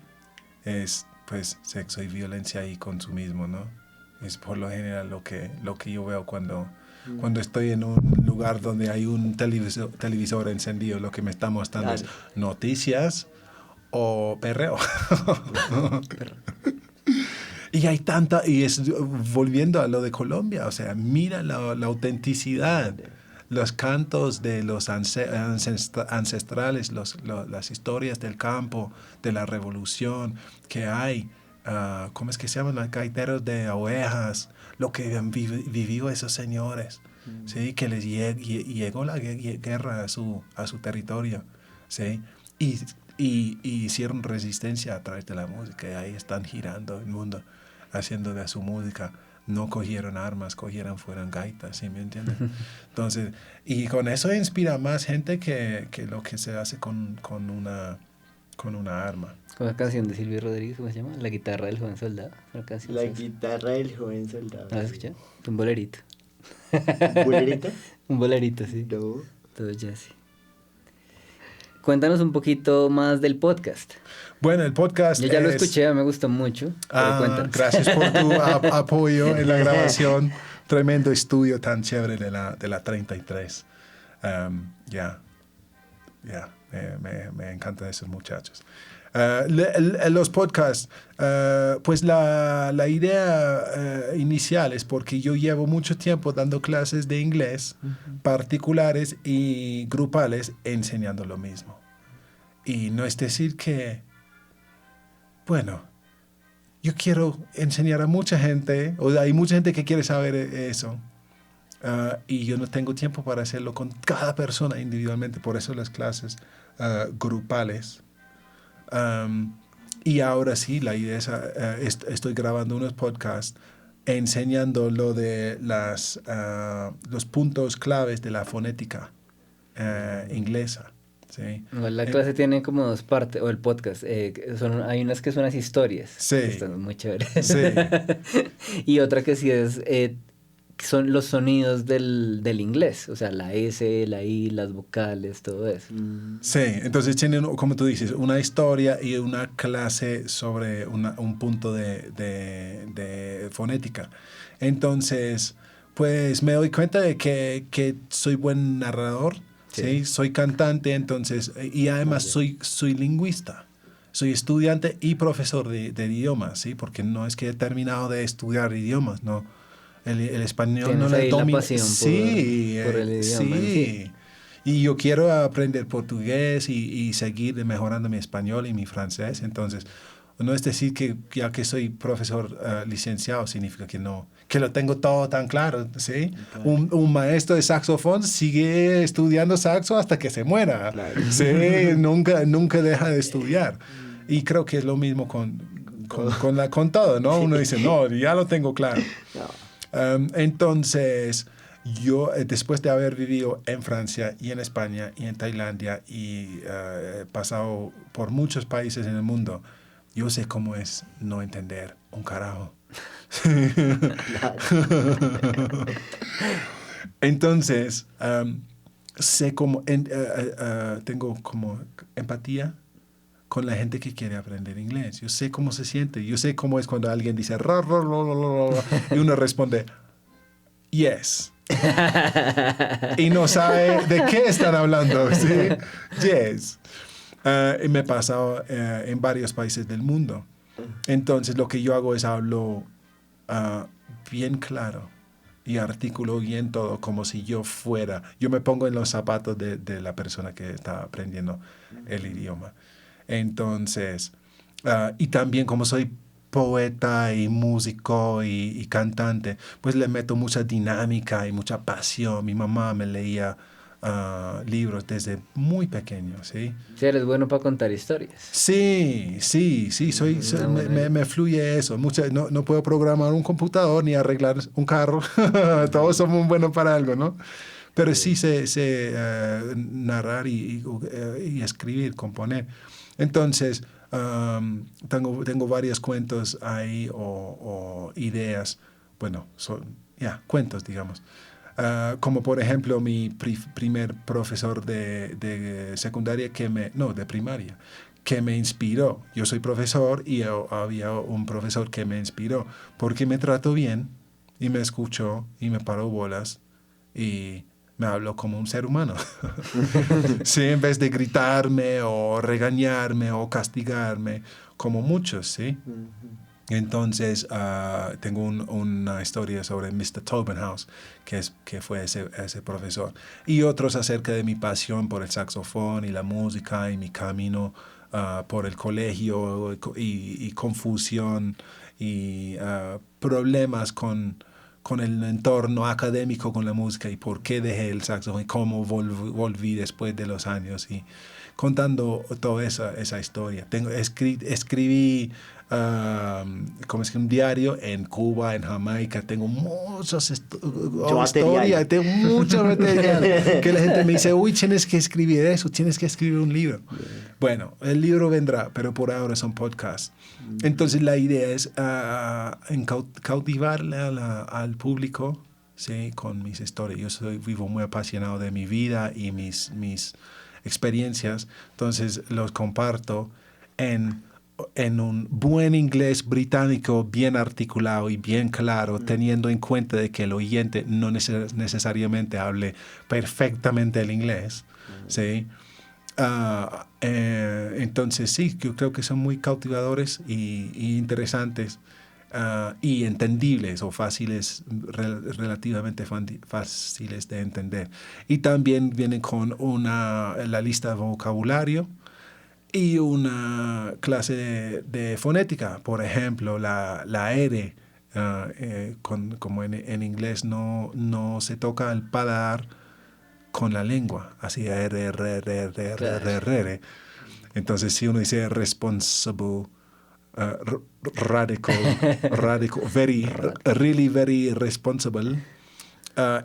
es, pues, sexo y violencia y consumismo, ¿no? Es por lo general lo que yo veo cuando estoy en un lugar donde hay un televisor encendido, lo que me está mostrando es noticias o perreo. Y hay tanta, y es volviendo a lo de Colombia, o sea, mira la autenticidad, los cantos de los ancestrales, las historias del campo, de la revolución que hay. ¿Cómo es que se llaman? Los gaiteros de ovejas, lo que han vivido esos señores, ¿sí? Que les llegó la guerra a su territorio, ¿sí? Y hicieron resistencia a través de la música, y ahí están girando el mundo, haciendo de su música. No cogieron armas, fueron gaitas, ¿sí me entienden? Entonces, y con eso inspira más gente que lo que se hace con una arma. Con la canción de Silvio Rodríguez, ¿cómo se llama? La guitarra del joven soldado. Una canción, La ¿sabes? guitarra del joven soldado. ¿No la has escuchado? Un bolerito. ¿Bolerita? Un bolerito, sí. No. Todo jazzy. Cuéntanos un poquito más del podcast. Bueno, el podcast Yo ya lo escuché, me gustó mucho. Pero cuéntanos. Gracias por tu apoyo en la grabación. Tremendo estudio tan chévere de la 33. Me encantan esos muchachos. Los podcasts, pues la idea inicial es porque yo llevo mucho tiempo dando clases de inglés particulares y grupales enseñando lo mismo. Y no es decir que, bueno, yo quiero enseñar a mucha gente, o hay mucha gente que quiere saber eso. Y yo no tengo tiempo para hacerlo con cada persona individualmente, por eso las clases grupales. Y ahora sí, la idea es, estoy grabando unos podcasts enseñando lo de los puntos claves de la fonética inglesa. ¿Sí? Igual la clase tiene como dos partes, o el podcast. Hay unas que son las historias. Sí. Que están muy chéveres. Sí. Y otra que sí es son los sonidos del inglés, o sea, la S, la I, las vocales, todo eso. Sí, entonces tienen, como tú dices, una historia y una clase sobre un punto de fonética. Entonces, pues me doy cuenta de que soy buen narrador, ¿sí? Soy cantante, entonces, y además soy lingüista. Soy estudiante y profesor de idiomas, ¿sí? Porque no es que he terminado de estudiar idiomas, no. El español no le domino. Sí, por el idioma. Sí. Y yo quiero aprender portugués y seguir mejorando mi español y mi francés. Entonces, no es decir que ya que soy profesor licenciado significa que lo tengo todo tan claro, ¿sí? Claro. Un maestro de saxofón sigue estudiando saxo hasta que se muera, Claro. ¿sí? Nunca deja de estudiar. Y creo que es lo mismo con todo, ¿no? Uno dice, no, ya lo tengo claro. No. Entonces, yo, después de haber vivido en Francia y en España y en Tailandia y pasado por muchos países en el mundo, yo sé cómo es no entender un carajo. Entonces, sé cómo, tengo como empatía con la gente que quiere aprender inglés. Yo sé cómo se siente. Yo sé cómo es cuando alguien dice ra, ra, ra, ra, ra, y uno responde yes. Y no sabe de qué están hablando, ¿sí? Yes. Y me he pasado en varios países del mundo. Entonces lo que yo hago es hablo bien claro y articulo bien todo como si yo me pongo en los zapatos de la persona que está aprendiendo el idioma. Entonces, y también como soy poeta y músico y cantante, pues le meto mucha dinámica y mucha pasión. Mi mamá me leía libros desde muy pequeño, ¿sí? Sí, eres bueno para contar historias. Sí, me fluye eso. No puedo programar un computador ni arreglar un carro. Todos somos buenos para algo, ¿no? Pero sí sé narrar y escribir, componer. Entonces, tengo varios cuentos ahí o ideas, bueno, son cuentos, digamos. Como por ejemplo mi primer profesor de secundaria de primaria, que me inspiró. Yo soy profesor y había un profesor que me inspiró porque me trató bien y me escuchó y me paró bolas y me habló como un ser humano. Sí, en vez de gritarme o regañarme o castigarme, como muchos, ¿sí? Entonces, tengo una historia sobre Mr. Tobinhouse, que fue ese profesor, y otros acerca de mi pasión por el saxofón y la música y mi camino por el colegio y confusión y problemas con el entorno académico con la música y por qué dejé el saxofón y cómo volví después de los años y contando toda esa historia. Escribí como es que un diario en Cuba, en Jamaica. Tengo muchas historias, tengo mucho material que la gente me dice, uy, tienes que escribir eso, tienes que escribir un libro. Bueno, el libro vendrá, pero por ahora son podcasts. Entonces la idea es cautivarle al público, ¿sí? Con mis historias. Vivo muy apasionado de mi vida y mis experiencias, entonces los comparto en un buen inglés británico bien articulado y bien claro, teniendo en cuenta de que el oyente no necesariamente hable perfectamente el inglés, ¿sí? Entonces sí, yo creo que son muy cautivadores y interesantes y entendibles o fáciles, relativamente fáciles de entender. Y también vienen con la lista de vocabulario y una clase de fonética. Por ejemplo, la R, como en inglés no se toca el paladar con la lengua, así R. Entonces, si uno dice responsible, radical, really responsible,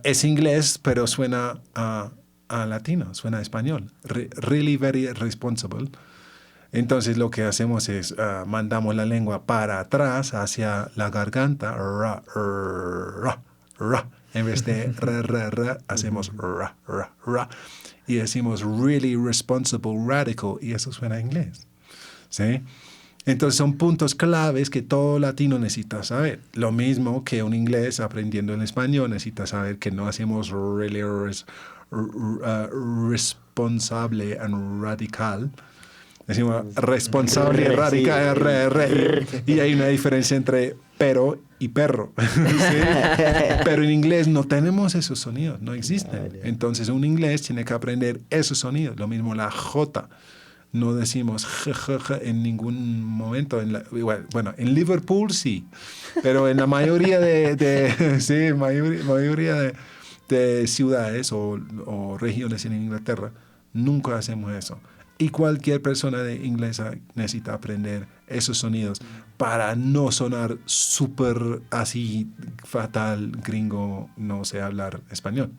es inglés, pero suena a latino, suena a español. Really very responsible. Entonces lo que hacemos es mandamos la lengua para atrás hacia la garganta, En vez de ra, hacemos ra. Y decimos really responsible radical y eso suena a inglés. ¿Sí? Entonces son puntos claves que todo latino necesita saber. Lo mismo que un inglés aprendiendo el español necesita saber que no hacemos really responsable and radical. Decimos responsable y radical. Y hay una diferencia entre pero y perro. ¿Sí? Pero en inglés no tenemos esos sonidos, no existen. Entonces un inglés tiene que aprender esos sonidos. Lo mismo la J. No decimos en ningún momento. Bueno, en Liverpool sí, pero en la mayoría mayoría de ciudades o regiones en Inglaterra nunca hacemos eso. Y cualquier persona de inglesa necesita aprender esos sonidos para no sonar súper así fatal, gringo, no sé hablar español.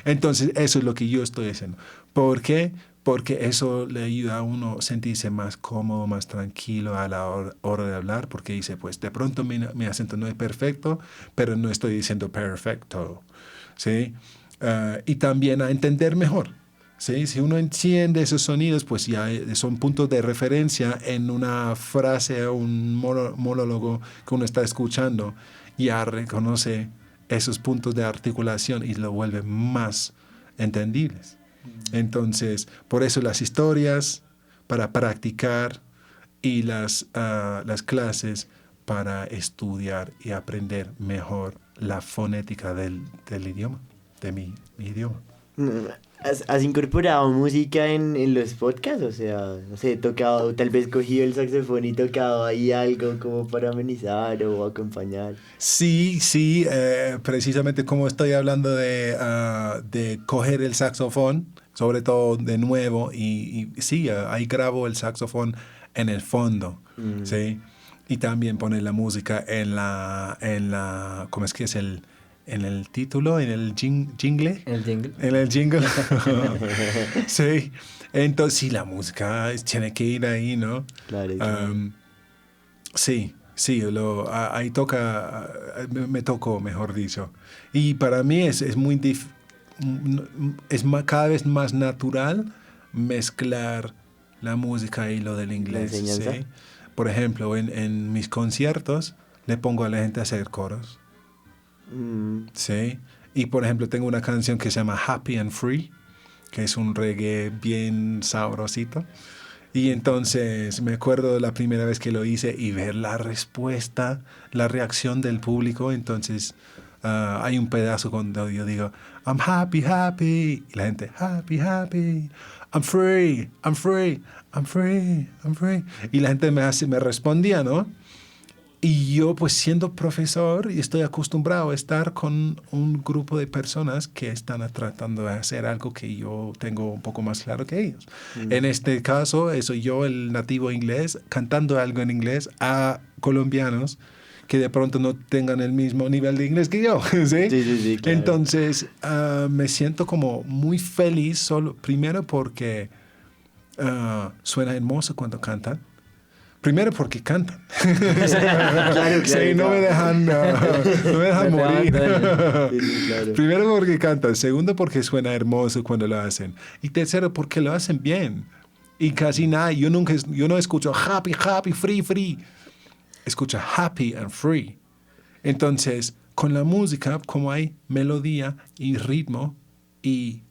Entonces, eso es lo que yo estoy haciendo. ¿Por qué? Porque eso le ayuda a uno a sentirse más cómodo, más tranquilo a la hora de hablar, porque dice, pues de pronto mi acento no es perfecto, pero no estoy diciendo perfecto, ¿sí? Y también a entender mejor, ¿sí? Si uno entiende esos sonidos, pues ya son puntos de referencia en una frase o un monólogo que uno está escuchando, ya reconoce esos puntos de articulación y lo vuelve más entendibles. Entonces, por eso las historias para practicar y las clases para estudiar y aprender mejor la fonética del idioma, de mi idioma. ¿Has incorporado música en los podcasts? O sea, no sé, tocado, tal vez cogido el saxofón y tocado ahí algo como para amenizar o acompañar. Sí, precisamente como estoy hablando de coger el saxofón, sobre todo de nuevo, y sí, ahí grabo el saxofón en el fondo, ¿sí? Y también poner la música en la ¿cómo es que es en el título, en el jingle? El jingle. En el jingle. Sí. Entonces, sí, la música tiene que ir ahí, ¿no? Claro. Sí, ahí toca, me tocó, mejor dicho. Y para mí es muy cada vez más natural mezclar la música y lo del inglés. ¿La enseñanza? ¿Sí? Por ejemplo, en mis conciertos le pongo a la gente a hacer coros. Sí. Y por ejemplo, tengo una canción que se llama Happy and Free, que es un reggae bien sabrosito. Y entonces me acuerdo la primera vez que lo hice y ver la respuesta, la reacción del público. Entonces hay un pedazo cuando yo digo, I'm happy, happy. Y la gente, happy, happy. I'm free, I'm free, I'm free, I'm free. Y la gente me respondía, ¿no? Y yo, pues siendo profesor, estoy acostumbrado a estar con un grupo de personas que están tratando de hacer algo que yo tengo un poco más claro que ellos. En este caso, soy yo, el nativo inglés, cantando algo en inglés a colombianos que de pronto no tengan el mismo nivel de inglés que yo. ¿Sí? Sí, claro. Entonces, me siento como muy feliz, primero porque suena hermoso cuando cantan. Primero porque cantan. Claro. Sí, no me dejan morir. Sí, claro. Primero porque cantan. Segundo porque suena hermoso cuando lo hacen. Y tercero porque lo hacen bien. Y casi nada. Yo no escucho happy, happy, free, free. Escucho happy and free. Entonces, con la música, como hay melodía y ritmo y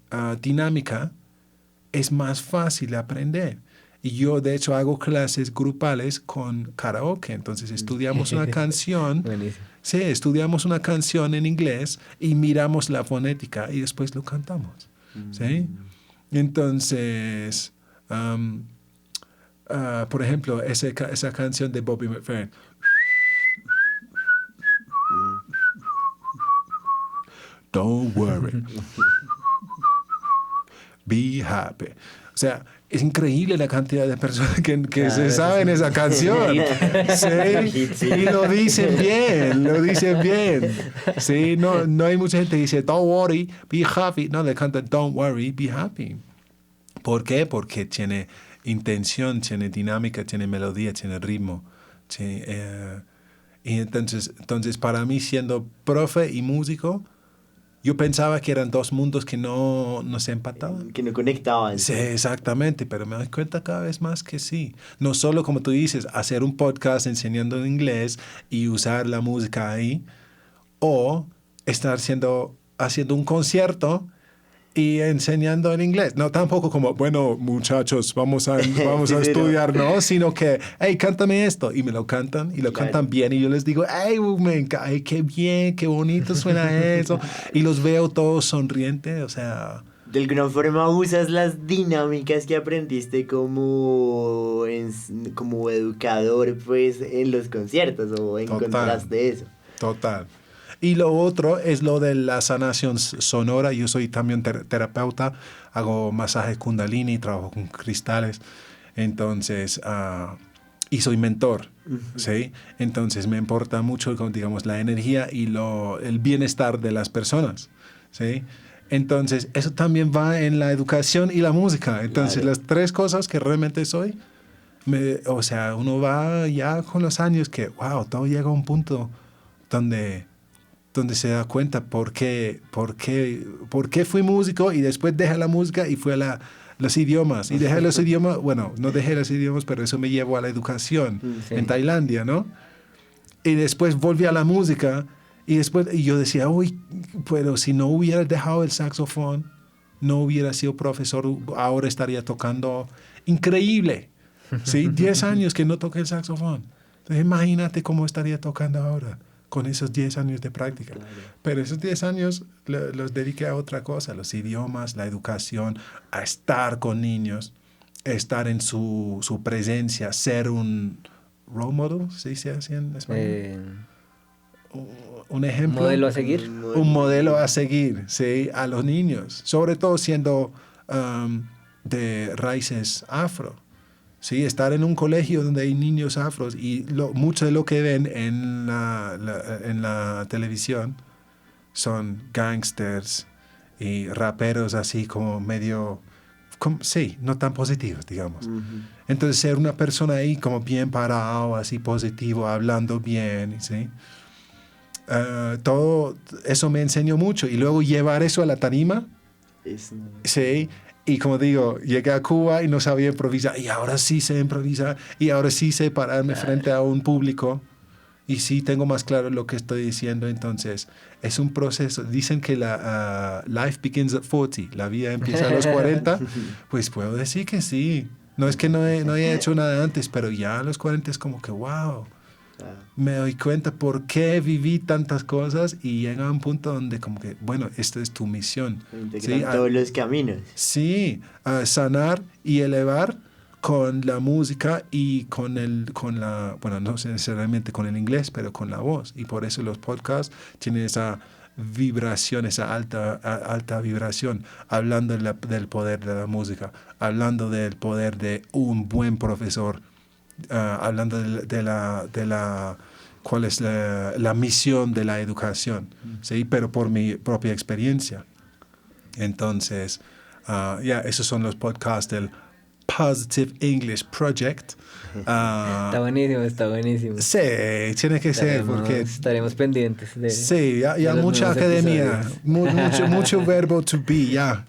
dinámica, es más fácil aprender. Y yo, de hecho, hago clases grupales con karaoke. Entonces, estudiamos una canción. Buenísimo. Sí, estudiamos una canción en inglés y miramos la fonética y después lo cantamos. ¿Sí? Entonces, por ejemplo, esa canción de Bobby McFerrin. Don't worry. Be happy. O sea, es increíble la cantidad de personas que se saben esa canción. Sí, y lo dicen bien. Sí, no hay mucha gente que dice, don't worry, be happy. No, le cantan, don't worry, be happy. ¿Por qué? Porque tiene intención, tiene dinámica, tiene melodía, tiene ritmo. Sí, y entonces, para mí, siendo profe y músico, Yo pensaba que eran dos mundos que no se empataban. Que no conectaban. Sí, exactamente, pero me doy cuenta cada vez más que sí. No solo, como tú dices, hacer un podcast enseñando en inglés y usar la música ahí, o estar haciendo un concierto y enseñando en inglés. No tampoco como, bueno, muchachos, vamos a estudiar, no, sino que, hey, cántame esto. Y me lo cantan, y lo cantan bien, y yo les digo, hey, qué bien, qué bonito suena eso. Y los veo todos sonrientes, o sea... De alguna forma usas las dinámicas que aprendiste como educador, pues, en los conciertos, o encontraste eso. Total. Y lo otro es lo de la sanación sonora. Yo soy también terapeuta, hago masaje kundalini, trabajo con cristales, entonces, y soy mentor, ¿sí? Entonces me importa mucho, digamos, la energía y el bienestar de las personas, ¿sí? Entonces, eso también va en la educación y la música. Entonces, las tres cosas que realmente soy, o sea, uno va ya con los años que, wow, todo llega a un punto donde se da cuenta por qué fui músico y después dejé la música y fui a los idiomas. Y dejé los idiomas, bueno, no dejé los idiomas, pero eso me llevó a la educación en Tailandia, ¿no? Y después volví a la música y yo decía, uy, pero si no hubiera dejado el saxofón, no hubiera sido profesor, ahora estaría tocando increíble. ¿Sí? 10 años que no toqué el saxofón. Entonces, imagínate cómo estaría tocando ahora, con esos 10 años de práctica. Claro. Pero esos 10 años los dediqué a otra cosa, los idiomas, la educación, a estar con niños, estar en su presencia, ser un role model, ¿se dice así en español? Un ejemplo. ¿Un modelo a seguir? Un modelo a seguir, sí, a los niños, sobre todo siendo de raíces afro. Sí, estar en un colegio donde hay niños afros y mucho de lo que ven en la televisión son gangsters y raperos así como medio, sí, no tan positivos, digamos. Uh-huh. Entonces ser una persona ahí como bien parado, así positivo, hablando bien, ¿sí? Todo eso me enseñó mucho y luego llevar eso a la tarima, sí. Y como digo, llegué a Cuba y no sabía improvisar. Y ahora sí sé improvisar. Y ahora sí sé pararme frente a un público. Y sí tengo más claro lo que estoy diciendo. Entonces, es un proceso. Dicen que life begins at 40. La vida empieza a los 40. Pues puedo decir que sí. No es que no haya hecho nada antes, pero ya a los 40 es como que, wow. Me doy cuenta por qué viví tantas cosas y llega a un punto donde como que, bueno, esta es tu misión. ¿Sí? Todos los caminos. Sí, sanar y elevar con la música y bueno, no necesariamente con el inglés, pero con la voz. Y por eso los podcasts tienen esa vibración, esa alta vibración, hablando del poder de la música, hablando del poder de un buen profesor, hablando de cuál es la misión de la educación, ¿sí? Pero por mi propia experiencia. Entonces, esos son los podcasts del Positive English Project. Está buenísimo. Sí, tiene que ser porque... Estaremos pendientes de... Sí, ya mucha academia, mucho verbo to be, ya.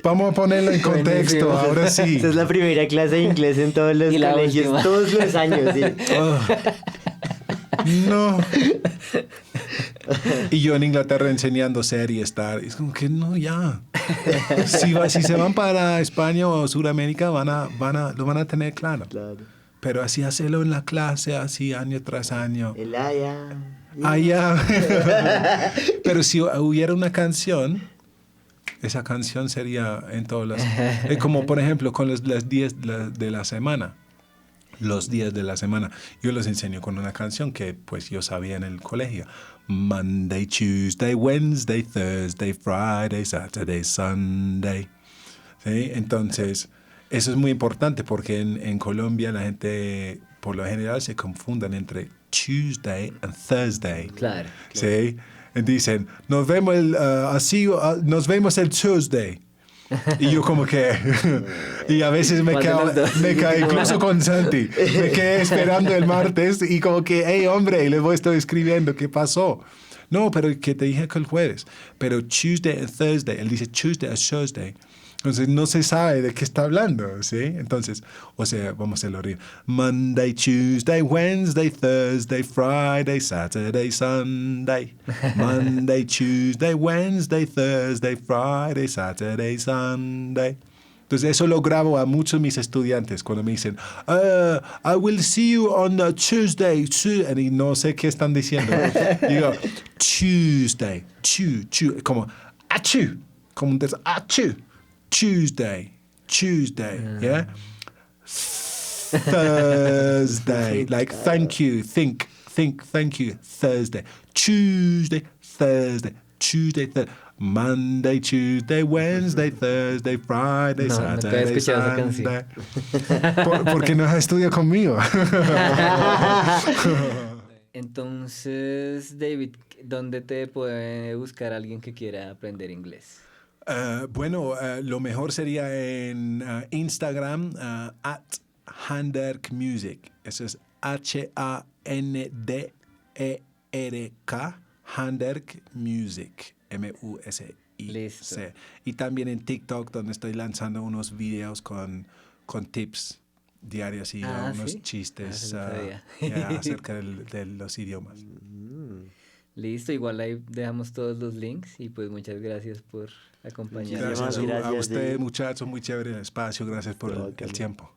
Vamos a ponerlo en contexto, ahora sí. Esa es la primera clase de inglés en todos los colegios, todos los años. ¿Sí? No. Y yo en Inglaterra enseñando ser y estar. Es como que no, ya. Si se van para España o Sudamérica, lo van a tener claro. Pero así hacerlo en la clase, así año tras año. El allá. Pero si hubiera una canción, esa canción sería en todas las... como por ejemplo con los días de la semana. Los días de la semana. Yo los enseño con una canción que pues yo sabía en el colegio. Monday, Tuesday, Wednesday, Thursday, Friday, Saturday, Sunday. ¿Sí? Entonces, eso es muy importante porque en Colombia la gente por lo general se confunden entre Tuesday and Thursday. Claro. ¿Sí? Dicen, nos vemos el Tuesday. Y yo como que... y a veces me quedo incluso con Santi. Me quedé esperando el martes y como que, hey, hombre, les voy a estar escribiendo, ¿qué pasó? No, pero que te dije que el jueves. Pero Tuesday and Thursday, él dice Tuesday and Thursday. Entonces no se sabe de qué está hablando, ¿sí? Entonces, o sea, vamos a hacerlo arriba. Monday, Tuesday, Wednesday, Thursday, Friday, Saturday, Sunday. Monday, Tuesday, Wednesday, Thursday, Friday, Saturday, Sunday. Entonces eso lo grabo a muchos de mis estudiantes cuando me dicen, I will see you on a Tuesday, y no sé qué están diciendo. Digo, Tuesday, como, achú, como un achú. Tuesday, yeah? Thursday, like thank you, thank you, Thursday. Tuesday, Thursday, Monday, Tuesday, Wednesday, Thursday, Friday, No, nunca Saturday, había escuchado esa Sunday. canción. Porque no has estudiado conmigo. Entonces, David, ¿dónde te puede buscar alguien que quiera aprender inglés? Bueno, lo mejor sería en Instagram, @Handerk Music. Eso es HANDERK, Handerk Music, MUSIC. Listo. Y también en TikTok, donde estoy lanzando unos videos con tips diarios y unos ¿sí? chistes Eso no sabía. acerca de los idiomas. Listo, igual ahí dejamos todos los links y pues muchas gracias por acompañarnos. Gracias a Gracias, usted, David. muchachos, muy chévere el espacio. Gracias por el tiempo.